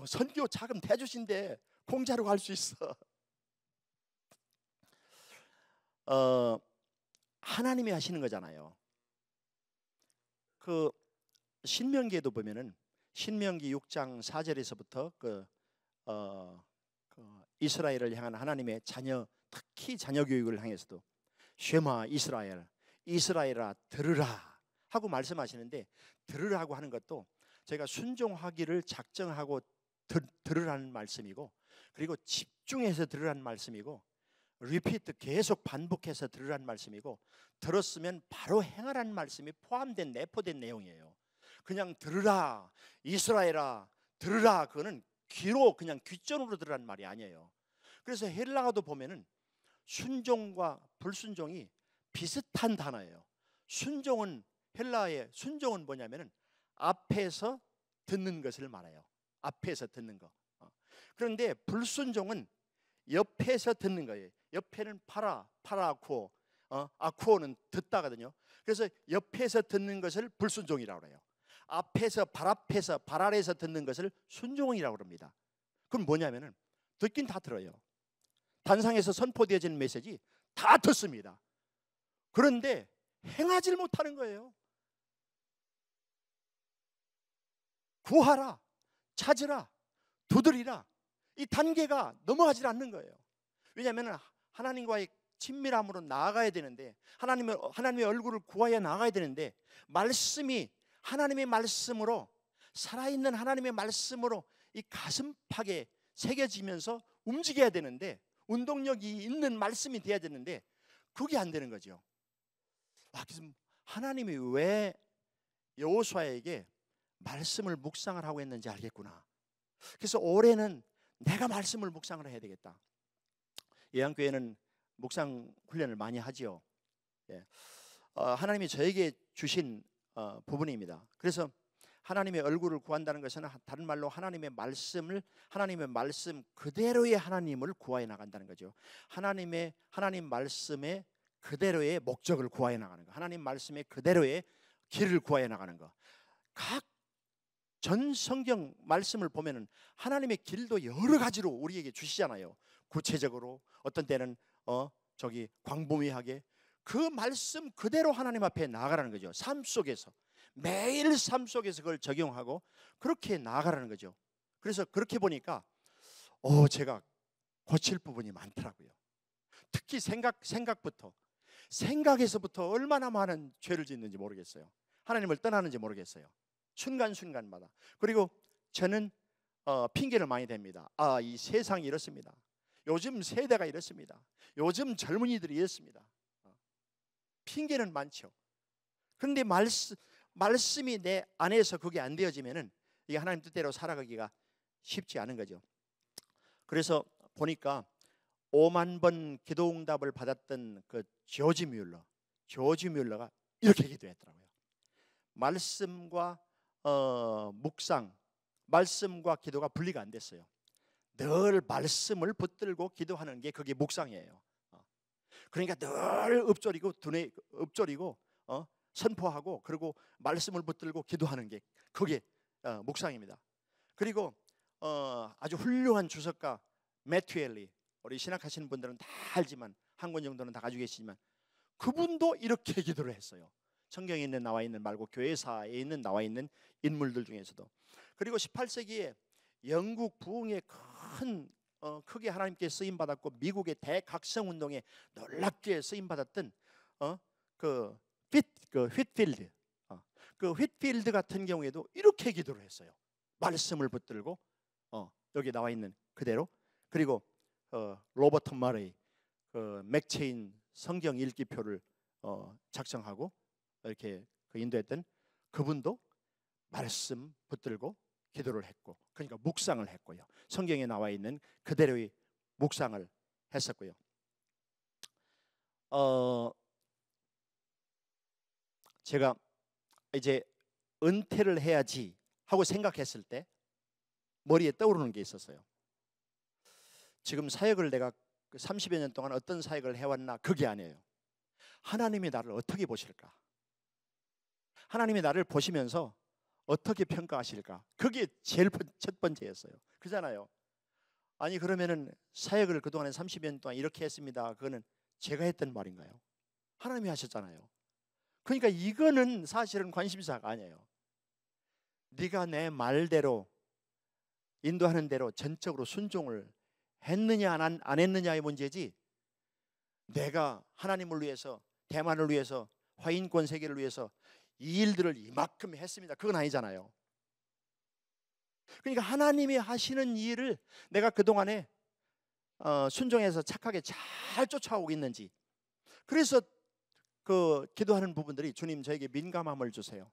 선교 자금 대주신대. 공짜로 갈 수 있어. 하나님이 하시는 거잖아요. 그 신명기에도 보면은 신명기 6장 4절에서부터 그 이스라엘을 향한 하나님의 자녀, 특히 자녀 교육을 향해서도 쉐마 이스라엘아 들으라 하고 말씀하시는데, 들으라고 하는 것도 제가 순종하기를 작정하고 들으라는 말씀이고, 그리고 집중해서 들으라는 말씀이고, 리피트 계속 반복해서 들으라는 말씀이고, 들었으면 바로 행하라는 말씀이 포함된, 내포된 내용이에요. 그냥 들으라, 이스라엘아 들으라, 그거는 귀로 그냥 귓전으로 들으라는 말이 아니에요. 그래서 헬라어도 보면은 순종과 불순종이 비슷한 단어예요. 순종은, 헬라어의 순종은 뭐냐면은 앞에서 듣는 것을 말해요. 앞에서 듣는 거. 그런데 불순종은 옆에서 듣는 거예요. 옆에는 파라아쿠오, 아쿠오는 듣다거든요. 그래서 옆에서 듣는 것을 불순종이라고 해요. 앞에서, 발 앞에서, 발 아래에서 듣는 것을 순종이라고 합니다. 그럼 뭐냐면은 듣긴 다 들어요. 단상에서 선포되어지는 메시지 다 듣습니다. 그런데 행하지를 못하는 거예요. 구하라, 찾으라, 두드리라, 이 단계가 넘어가질 않는 거예요. 왜냐하면 하나님과의 친밀함으로 나아가야 되는데, 하나님의 얼굴을 구하여 나아가야 되는데, 말씀이 하나님의 말씀으로, 살아있는 하나님의 말씀으로 이 가슴팍에 새겨지면서 움직여야 되는데, 운동력이 있는 말씀이 돼야 되는데 그게 안 되는 거죠. 그래서 하나님이 왜 여호수아에게 말씀을 묵상을 하고 있는지 알겠구나. 그래서 올해는 내가 말씀을 묵상을 해야 되겠다. 예양교회는 묵상 훈련을 많이 하지요. 예. 하나님이 저에게 주신 부분입니다. 그래서 하나님의 얼굴을 구한다는 것은 다른 말로 하나님의 말씀 그대로의 하나님을 구하여 나간다는 거죠. 하나님 말씀의 그대로의 목적을 구하여 나가는 거, 하나님 말씀의 그대로의 길을 구하여 나가는 거. 각 전 성경 말씀을 보면은 하나님의 길도 여러 가지로 우리에게 주시잖아요. 구체적으로 어떤 때는 광범위하게 그 말씀 그대로 하나님 앞에 나아가라는 거죠. 삶 속에서 매일 삶 속에서 그걸 적용하고 그렇게 나아가라는 거죠. 그래서 그렇게 보니까 제가 고칠 부분이 많더라고요. 특히 생각에서부터 얼마나 많은 죄를 짓는지 모르겠어요. 하나님을 떠나는지 모르겠어요. 순간순간마다. 그리고 저는 핑계를 많이 댑니다. 이 세상이 이렇습니다. 요즘 세대가 이렇습니다. 요즘 젊은이들이 이렇습니다. 핑계는 많죠. 그런데 말씀이 내 안에서 그게 안 되어지면은 이게 하나님 뜻대로 살아가기가 쉽지 않은 거죠. 그래서 보니까 5만 번 기도응답을 받았던 그 조지 뮬러가 이렇게 기도했더라고요. 말씀과 묵상, 말씀과 기도가 분리가 안 됐어요. 늘 말씀을 붙들고 기도하는 게 그게 묵상이에요. 그러니까 늘 읊조리고 선포하고 그리고 말씀을 붙들고 기도하는 게 그게 묵상입니다. 그리고 아주 훌륭한 주석가 매튜 헨리, 우리 신학하시는 분들은 다 알지만 한 권 정도는 다 가지고 계시지만 그분도 이렇게 기도를 했어요. 성경에 나와 있는 말고 교회사에 나와 있는 인물들 중에서도. 그리고 18세기에 영국 부흥에 크게 하나님께 쓰임 받았고 미국의 대각성 운동에 놀랍게 쓰임 받았던 그 휘트필드, 그 휘트필드 같은 경우에도 이렇게 기도를 했어요. 말씀을 붙들고 여기 나와 있는 그대로. 그리고 로버트 머레이, 맥체인 성경 읽기표를 작성하고 이렇게 인도했던 그분도 말씀 붙들고 기도를 했고, 그러니까 묵상을 했고요. 성경에 나와 있는 그대로의 묵상을 했었고요. 제가 이제 은퇴를 해야지 하고 생각했을 때 머리에 떠오르는 게 있었어요. 지금 사역을 내가 30여 년 동안 어떤 사역을 해왔나, 그게 아니에요. 하나님이 나를 어떻게 보실까? 하나님이 나를 보시면서 어떻게 평가하실까? 그게 제일 첫 번째였어요. 그잖아요. 아니 그러면은 사역을 그동안에 30여 년 동안 이렇게 했습니다. 그거는 제가 했던 말인가요? 하나님이 하셨잖아요. 그러니까 이거는 사실은 관심사가 아니에요. 네가 내 말대로 인도하는 대로 전적으로 순종을 했느냐 안 했느냐의 문제지, 내가 하나님을 위해서, 대만을 위해서, 화인권 세계를 위해서 이 일들을 이만큼 했습니다, 그건 아니잖아요. 그러니까 하나님이 하시는 일을 내가 그동안에 순종해서 착하게 잘 쫓아오고 있는지, 그래서 그 기도하는 부분들이 주님 저에게 민감함을 주세요.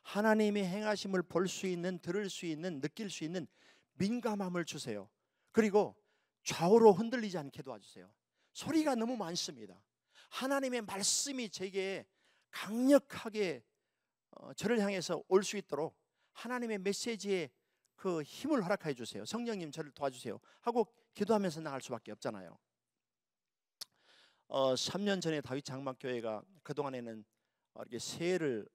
하나님이 행하심을 볼 수 있는, 들을 수 있는, 느낄 수 있는 민감함을 주세요. 그리고 좌우로 흔들리지 않게 도와주세요. 소리가 너무 많습니다. 하나님의 말씀이 제게 강력하게 저를 향해서 올 수 있도록 하나님의 메시지에 그 힘을 허락해 주세요. 성령님 저를 도와주세요 하고 기도하면서 나갈 수밖에 없잖아요. 3년 전에 다윗 장막교회가 그동안에는 이렇게 새해를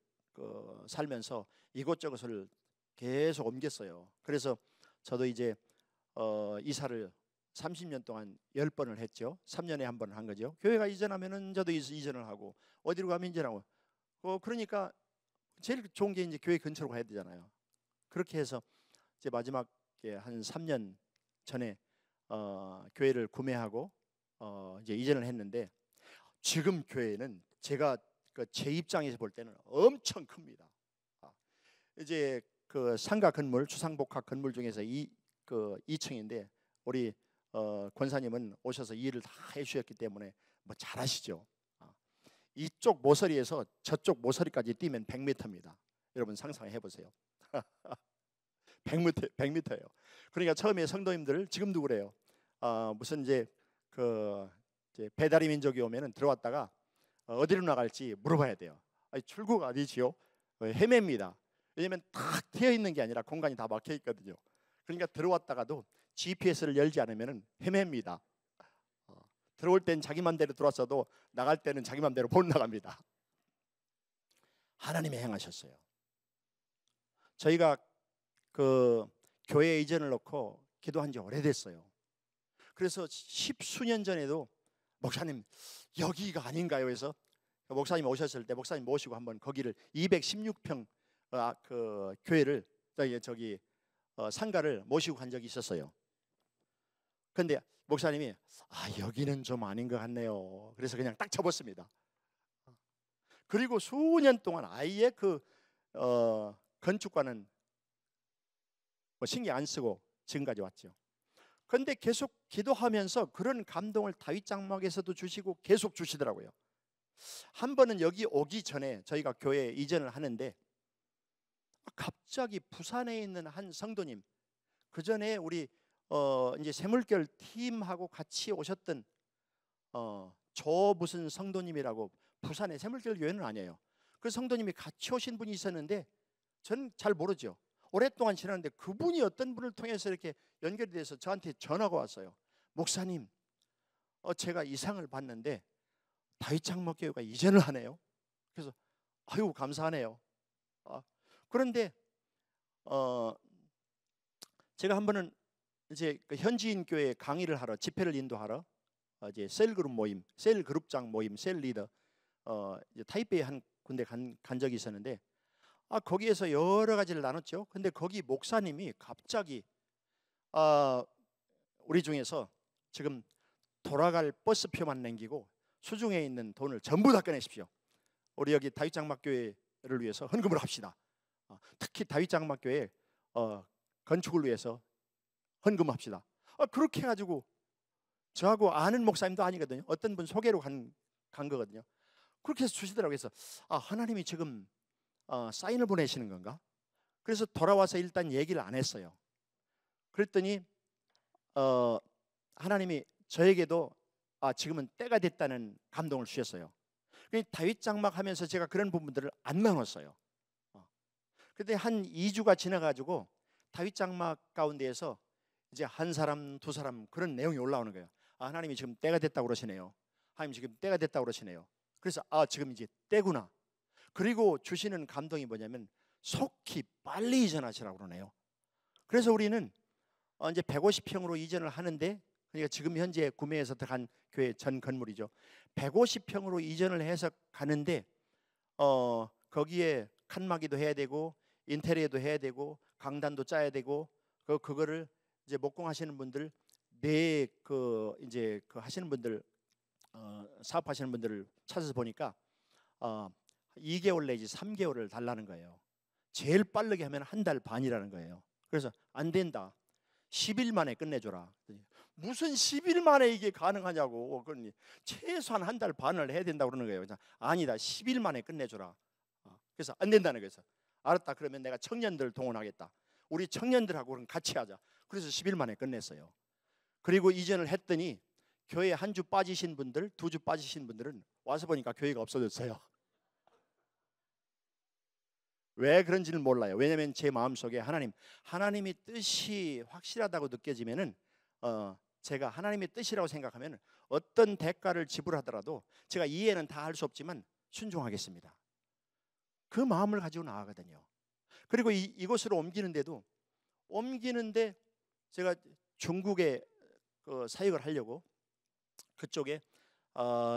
살면서 이곳저곳을 계속 옮겼어요. 그래서 저도 이제 이사를 30년 동안 10번을 했죠. 3년에 한 번 한 거죠. 교회가 이전하면은 저도 이전을 하고 어디로 가면 이전하고. 그러니까 제일 좋은 게 이제 교회 근처로 가야 되잖아요. 그렇게 해서 이제 마지막에 한 3년 전에 교회를 구매하고 이제 이전을 했는데, 지금 교회는 제가 제 입장에서 볼 때는 엄청 큽니다. 이제 그 상가 건물, 주상복합 건물 중에서 2층인데 우리 권사님은 오셔서 일을 다 해주셨기 때문에 뭐 잘하시죠. 이쪽 모서리에서 저쪽 모서리까지 뛰면 100m입니다. 여러분 상상해 보세요. 100m예요. 그러니까 처음에 성도님들 지금도 그래요. 무슨 이제 배달의 민족이 오면은 들어왔다가 어디로 나갈지 물어봐야 돼요. 출구가 어디지요? 헤맵니다. 왜냐면 탁 트여 있는 게 아니라 공간이 다 막혀 있거든요. 그러니까 들어왔다가도 GPS를 열지 않으면 헤맵니다. 들어올 땐 자기 맘대로 들어왔어도 나갈 때는 자기 맘대로 못 나갑니다. 하나님이 행하셨어요. 저희가 그 교회 이전을 놓고 기도한 지 오래됐어요. 그래서 10수년 전에도 목사님 여기가 아닌가요? 해서 목사님 오셨을 때 목사님 모시고 한번 거기를 216평 그 교회를 저기 상가를 모시고 간 적이 있었어요. 그런데 목사님이 여기는 좀 아닌 것 같네요. 그래서 그냥 딱 접었습니다. 그리고 수년 동안 아예 건축과는 뭐 신경 안 쓰고 지금까지 왔죠. 그런데 계속 기도하면서 그런 감동을 다윗 장막에서도 주시고 계속 주시더라고요. 한 번은 여기 오기 전에 저희가 교회 이전을 하는데 갑자기 부산에 있는 한 성도님, 그 전에 우리 이제 샘물결 팀하고 같이 오셨던 조 무슨 성도님이라고, 부산의 샘물결 교회는 아니에요. 그 성도님이 같이 오신 분이 있었는데 저는 잘 모르죠. 오랫동안 지났는데 그분이 어떤 분을 통해서 이렇게 연결이 돼서 저한테 전화가 왔어요. 목사님, 제가 이상을 봤는데 다윗 장막교회가 이전을 하네요. 그래서 아유 감사하네요. 그런데 제가 한 번은 이제 그 현지인 교회 강의를 하러, 집회를 인도하러 이제 셀그룹 모임, 셀그룹장 모임, 셀 리더 이제 타이베이 한 군데 간 적이 있었는데 거기에서 여러 가지를 나눴죠. 근데 거기 목사님이 갑자기 우리 중에서 지금 돌아갈 버스표만 남기고 수중에 있는 돈을 전부 다 꺼내십시오. 우리 여기 다윗 장막교회를 위해서 헌금을 합시다. 특히 다윗 장막교회 건축을 위해서 헌금합시다. 그렇게 해가지고 저하고 아는 목사님도 아니거든요. 어떤 분 소개로 간 거거든요. 그렇게 해서 주시더라고요. 그래서 하나님이 지금 사인을 보내시는 건가? 그래서 돌아와서 일단 얘기를 안 했어요. 그랬더니 하나님이 저에게도 지금은 때가 됐다는 감동을 주셨어요. 다윗 장막 하면서 제가 그런 부분들을 안 나눴어요. 그런데 한 2주가 지나가지고 다윗 장막 가운데에서 이제 한 사람 두 사람 그런 내용이 올라오는 거예요. 하나님이 지금 때가 됐다고 그러시네요. 하나님 지금 때가 됐다고 그러시네요. 그래서 지금 이제 때구나. 그리고 주시는 감동이 뭐냐면 속히 빨리 이전하시라고 그러네요. 그래서 우리는 이제 150평으로 이전을 하는데, 그러니까 지금 현재 구매해서 들어간 교회 전 건물이죠. 150평으로 이전을 해서 가는데 거기에 칸막이도 해야 되고 인테리어도 해야 되고 강단도 짜야 되고 그거를 이제 목공하시는 분들 이제 하시는 분들 사업하시는 분들을 찾아서 보니까 2개월 내지 3개월을 달라는 거예요. 제일 빠르게 하면 한 달 반이라는 거예요. 그래서 안 된다. 10일 만에 끝내줘라. 무슨 10일 만에 이게 가능하냐고. 그러니 최소한 한 달 반을 해야 된다고 그러는 거예요. 아니다. 10일 만에 끝내줘라. 그래서 안 된다는 거예요. 알았다. 그러면 내가 청년들 동원하겠다. 우리 청년들하고 그럼 같이 하자. 그래서 10일 만에 끝냈어요. 그리고 이전을 했더니 교회 한 주 빠지신 분들, 2주 빠지신 분들은 와서 보니까 교회가 없어졌어요. 왜 그런지는 몰라요. 왜냐하면 제 마음속에 하나님이 뜻이 확실하다고 느껴지면은 제가 하나님의 뜻이라고 생각하면 어떤 대가를 지불하더라도 제가 이해는 다 할 수 없지만 순종하겠습니다. 그 마음을 가지고 나가거든요. 그리고 이곳으로 옮기는데 제가 중국에 그 사역을 하려고 그쪽에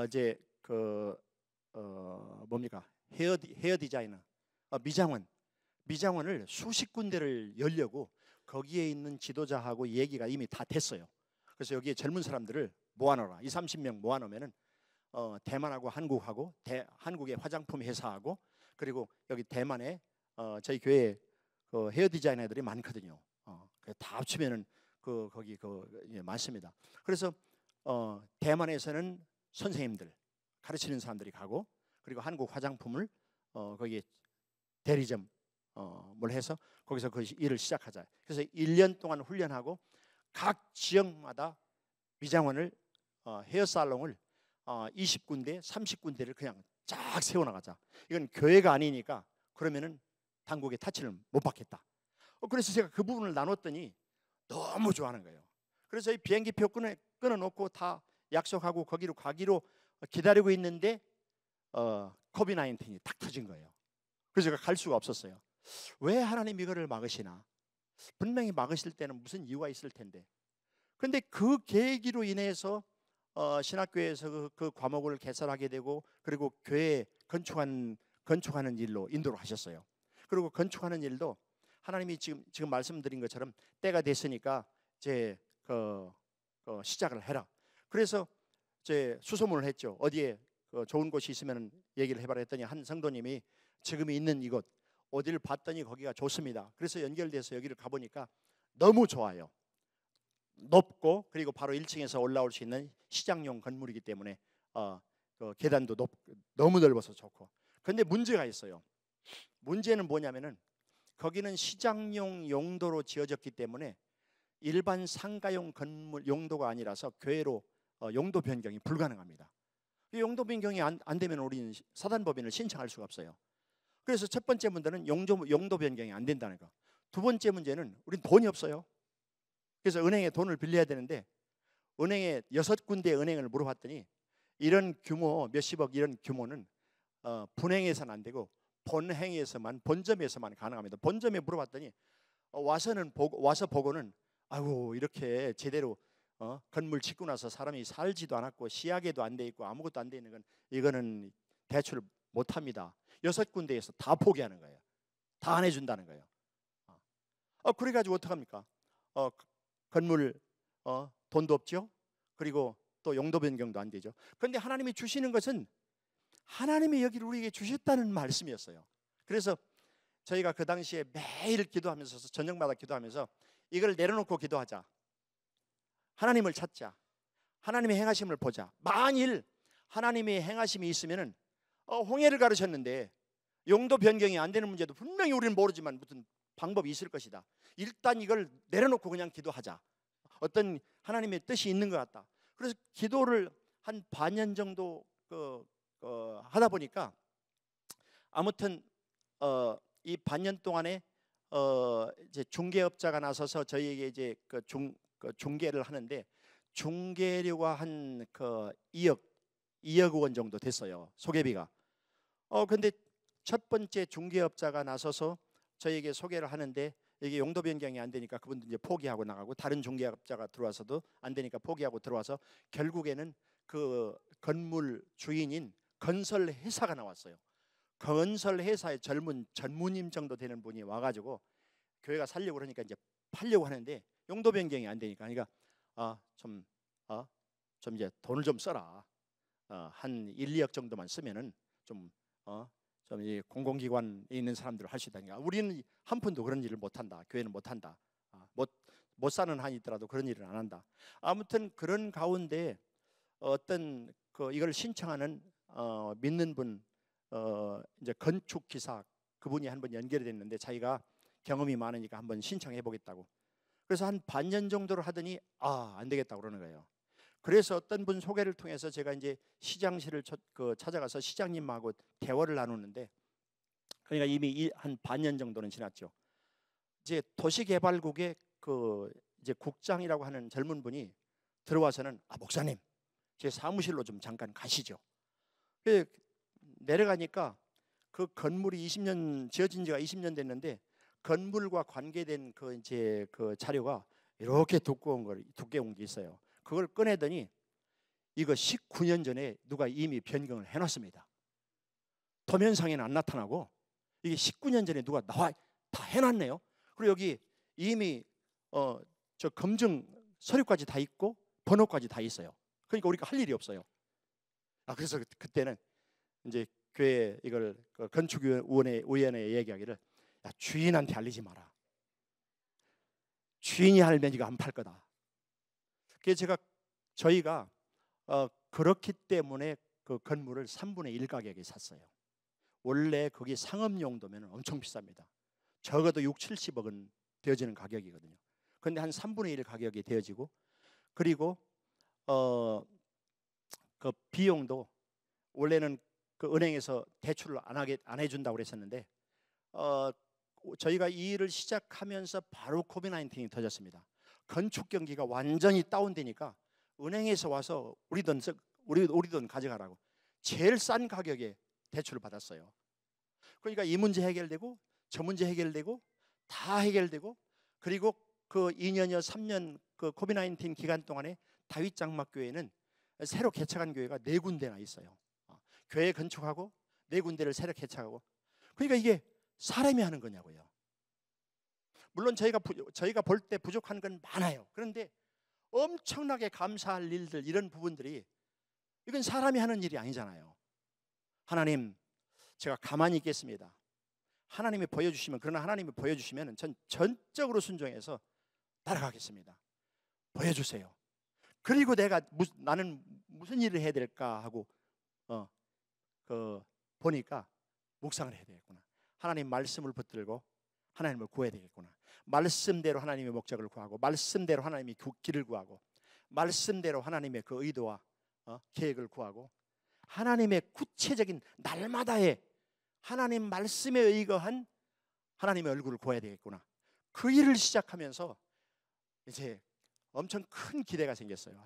이제 그 뭡니까 헤어 디자이너 미장원을 수십 군데를 열려고 거기에 있는 지도자하고 얘기가 이미 다 됐어요. 그래서 여기에 젊은 사람들을 모아놓으라. 20-30명 모아놓으면은 대만하고 한국하고 한국의 화장품 회사하고 그리고 여기 대만에 저희 교회 그 헤어 디자이너들이 많거든요. 다 합치면은 거기 많습니다. 그래서 대만에서는 선생님들 가르치는 사람들이 가고 그리고 한국 화장품을 거기에 대리점 뭘 해서 거기서 그 일을 시작하자. 그래서 1년 동안 훈련하고 각 지역마다 미장원을 헤어살롱을 20군데 30군데를 그냥 쫙 세워나가자. 이건 교회가 아니니까 그러면은 당국의 타치를 못 받겠다. 그래서 제가 그 부분을 나눴더니 너무 좋아하는 거예요. 그래서 이 비행기표 끊어놓고 다 약속하고 거기로 가기로 기다리고 있는데 코비드 19이 딱 터진 거예요. 그래서 제가 갈 수가 없었어요. 왜 하나님 이거를 막으시나? 분명히 막으실 때는 무슨 이유가 있을 텐데. 그런데 그 계기로 인해서 신학교에서 그 과목을 개설하게 되고 그리고 교회 건축하는 일로 인도를 하셨어요. 그리고 건축하는 일도 하나님이 지금 말씀드린 것처럼 때가 됐으니까 이제 시작을 해라. 그래서 이제 수소문을 했죠. 어디에 좋은 곳이 있으면 얘기를 해봐라 했더니 한 성도님이 지금 있는 이곳 어디를 봤더니 거기가 좋습니다. 그래서 연결돼서 여기를 가보니까 너무 좋아요. 높고 그리고 바로 1층에서 올라올 수 있는 시장용 건물이기 때문에 계단도 너무 넓어서 좋고. 그런데 문제가 있어요. 문제는 뭐냐면은 거기는 시장용 용도로 지어졌기 때문에 일반 상가용 건물 용도가 아니라서 교회로 용도 변경이 불가능합니다. 용도 변경이 안 되면 우리는 사단법인을 신청할 수가 없어요. 그래서 첫 번째 문제는 용도 변경이 안 된다는 거. 두 번째 문제는 우린 돈이 없어요. 그래서 은행에 돈을 빌려야 되는데 은행에 6군데 은행을 물어봤더니 이런 규모 몇십억 이런 규모는 분행해서는 안 되고 본점에서만 가능합니다. 본점에 물어봤더니 와서 보고는 아이고 이렇게 제대로 건물 짓고 나서 사람이 살지도 않았고 시야계도 안 돼 있고 아무것도 안 돼 있는 건 이거는 대출 못 합니다. 6군데에서 다 포기하는 거예요. 다 안 해준다는 거예요. 그래가지고 어떡합니까? 건물 돈도 없죠. 그리고 또 용도 변경도 안 되죠. 그런데 하나님이 주시는 것은 하나님이 여기를 우리에게 주셨다는 말씀이었어요. 그래서 저희가 그 당시에 매일 기도하면서 저녁마다 기도하면서 이걸 내려놓고 기도하자. 하나님을 찾자. 하나님의 행하심을 보자. 만일 하나님의 행하심이 있으면은 홍해를 가르쳤는데 용도 변경이 안 되는 문제도 분명히 우리는 모르지만 무슨 방법이 있을 것이다. 일단 이걸 내려놓고 그냥 기도하자. 어떤 하나님의 뜻이 있는 것 같다. 그래서 기도를 한 반년 정도 하다 보니까 아무튼 이 반년 동안에 이제 중개업자가 나서서 저희에게 이제 중개를 하는데 중개료가 한 2억 원 정도 됐어요. 소개비가. 근데 첫 번째 중개업자가 나서서 저희에게 소개를 하는데 이게 용도 변경이 안 되니까 그분도 이제 포기하고 나가고 다른 중개업자가 들어와서도 안 되니까 포기하고 들어와서 결국에는 그 건물 주인인 건설 회사가 나왔어요. 건설 회사의 젊은 전무님 정도 되는 분이 와가지고 교회가 살려고 그러니까 이제 팔려고 하는데 용도 변경이 안 되니까 그러니까 좀 이제 돈을 좀 써라. 한 1-2억 정도만 쓰면은 좀 이 공공기관에 있는 사람들 할 수 있다니까. 우리는 한 푼도 그런 일을 못 한다. 교회는 못 한다. 못 사는 한이 있더라도 그런 일은 안 한다. 아무튼 그런 가운데 어떤 이걸 신청하는 믿는 분 이제 건축 기사 그분이 한번 연결이 됐는데 자기가 경험이 많으니까 한번 신청해 보겠다고. 그래서 한 반년 정도를 하더니 안 되겠다고 그러는 거예요. 그래서 어떤 분 소개를 통해서 제가 이제 시장실을 찾아가서 시장님하고 대화를 나누는데 그러니까 이미 한 반년 정도는 지났죠. 이제 도시개발국의 이제 국장이라고 하는 젊은 분이 들어와서는 목사님 제 사무실로 좀 잠깐 가시죠. 내려가니까 그 건물이 지어진 지가 20년 됐는데 건물과 관계된 이제 그 자료가 이렇게 두꺼운 게 있어요. 그걸 꺼내더니 이거 19년 전에 누가 이미 변경을 해놨습니다. 도면상에는 안 나타나고 이게 19년 전에 누가 나와 다 해놨네요. 그리고 여기 이미 저 검증 서류까지 다 있고 번호까지 다 있어요. 그러니까 우리가 할 일이 없어요. 그래서 그때는 이제 교회 이걸 건축위원회에 얘기하기를, 야, 주인한테 알리지 마라. 주인이 알면 이거 안 팔 거다. 그래서 저희가 그렇기 때문에 그 건물을 3분의 1 가격에 샀어요. 원래 거기 상업 용도면 엄청 비쌉니다. 적어도 6, 70억은 되어지는 가격이거든요. 그런데 한 3분의 1 가격이 되어지고, 그리고 그 비용도 원래는 그 은행에서 대출을 안 해준다고 그랬었는데 저희가 이 일을 시작하면서 바로 코비드-19이 터졌습니다. 건축 경기가 완전히 다운되니까 은행에서 와서 우리 돈 가져가라고 제일 싼 가격에 대출을 받았어요. 그러니까 이 문제 해결되고 저 문제 해결되고 다 해결되고, 그리고 그 2년여 3년 그 코비드-19 기간 동안에 다윗장막교회는 새로 개척한 교회가 4군데나 있어요. 교회 건축하고 4군데를 새로 개척하고. 그러니까 이게 사람이 하는 거냐고요. 물론 저희가 볼 때 부족한 건 많아요. 그런데 엄청나게 감사할 일들, 이런 부분들이, 이건 사람이 하는 일이 아니잖아요. 하나님, 제가 가만히 있겠습니다. 하나님이 보여주시면, 그러나 하나님이 보여주시면 전 전적으로 순종해서 따라가겠습니다. 보여주세요. 그리고 나는 무슨 일을 해야 될까 하고 보니까 묵상을 해야 되겠구나. 하나님 말씀을 붙들고 하나님을 구해야 되겠구나. 말씀대로 하나님의 목적을 구하고, 말씀대로 하나님의 길을 구하고, 말씀대로 하나님의 그 의도와 계획을 구하고, 하나님의 구체적인 날마다의 하나님 말씀에 의거한 하나님의 얼굴을 구해야 되겠구나. 그 일을 시작하면서 이제 엄청 큰 기대가 생겼어요.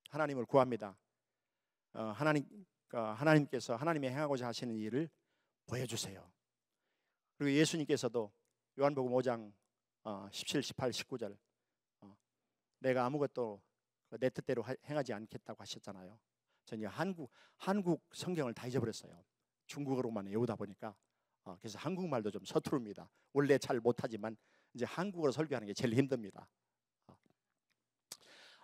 하나님을 구합니다. 하나님께서 하나님이 행하고자 하시는 일을 보여주세요. 그리고 예수님께서도 요한복음 5장 17, 18, 19절 내가 아무것도 내 뜻대로 행하지 않겠다고 하셨잖아요. 저는 한국 성경을 다 잊어버렸어요. 중국어로만 외우다 보니까. 그래서 한국말도 좀 서투릅니다. 원래 잘 못하지만 이제 한국어로 설교하는 게 제일 힘듭니다.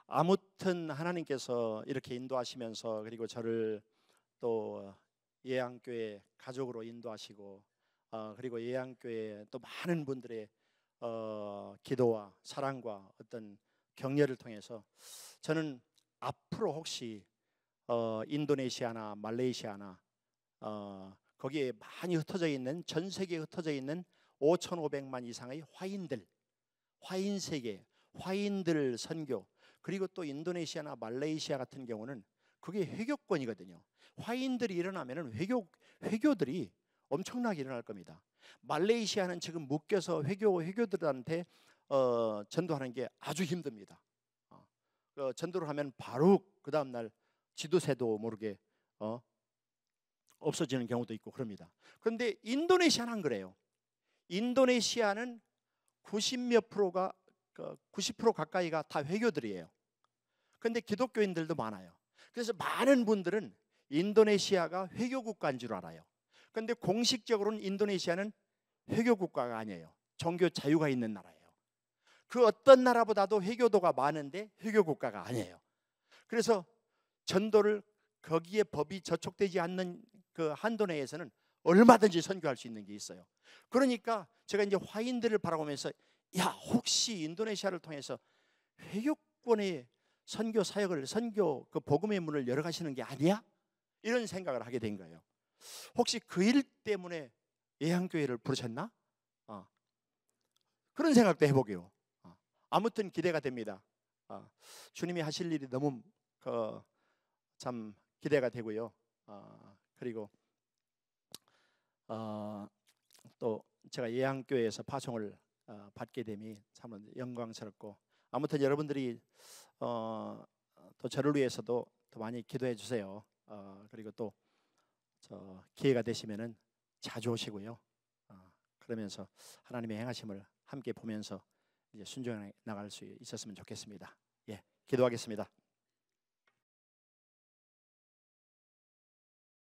아무튼 하나님께서 이렇게 인도하시면서, 그리고 저를 또 예양교회 가족으로 인도하시고, 그리고 예양교회 또 많은 분들의 기도와 사랑과 어떤 격려를 통해서 저는 앞으로 혹시 인도네시아나 말레이시아나 거기에 많이 흩어져 있는, 전 세계에 흩어져 있는 5,500만 이상의 화인 세계, 화인들 선교, 그리고 또 인도네시아나 말레이시아 같은 경우는 그게 회교권이거든요. 화인들이 일어나면은 회교들이 엄청나게 일어날 겁니다. 말레이시아는 지금 묶여서 회교들한테 전도하는 게 아주 힘듭니다. 전도를 하면 바로 그 다음 날 지도새도 모르게 없어지는 경우도 있고 그럽니다. 그런데 인도네시아는 안 그래요. 인도네시아는 90% 가까이가 다 회교들이에요. 그런데 기독교인들도 많아요. 그래서 많은 분들은 인도네시아가 회교 국가인 줄 알아요. 그런데 공식적으로는 인도네시아는 회교 국가가 아니에요. 종교 자유가 있는 나라예요. 그 어떤 나라보다도 회교도가 많은데 회교 국가가 아니에요. 그래서 전도를 거기에 법이 저촉되지 않는 그 한도 내에서는 얼마든지 선교할 수 있는 게 있어요. 그러니까 제가 이제 화인들을 바라보면서, 야, 혹시 인도네시아를 통해서 회교권의 선교 사역을, 선교 그 복음의 문을 열어가시는 게 아니야? 이런 생각을 하게 된 거예요. 혹시 그 일 때문에 예양교회를 부르셨나? 그런 생각도 해보게요. 아무튼 기대가 됩니다. 주님이 하실 일이 너무 참 기대가 되고요. 그리고 또 제가 예양교회에서 파송을 받게 됨이 참 영광스럽고, 아무튼 여러분들이 또 저를 위해서도 더 많이 기도해 주세요. 그리고 또 기회가 되시면은 자주 오시고요. 그러면서 하나님의 행하심을 함께 보면서 이제 순종해 나갈 수 있었으면 좋겠습니다. 예, 기도하겠습니다.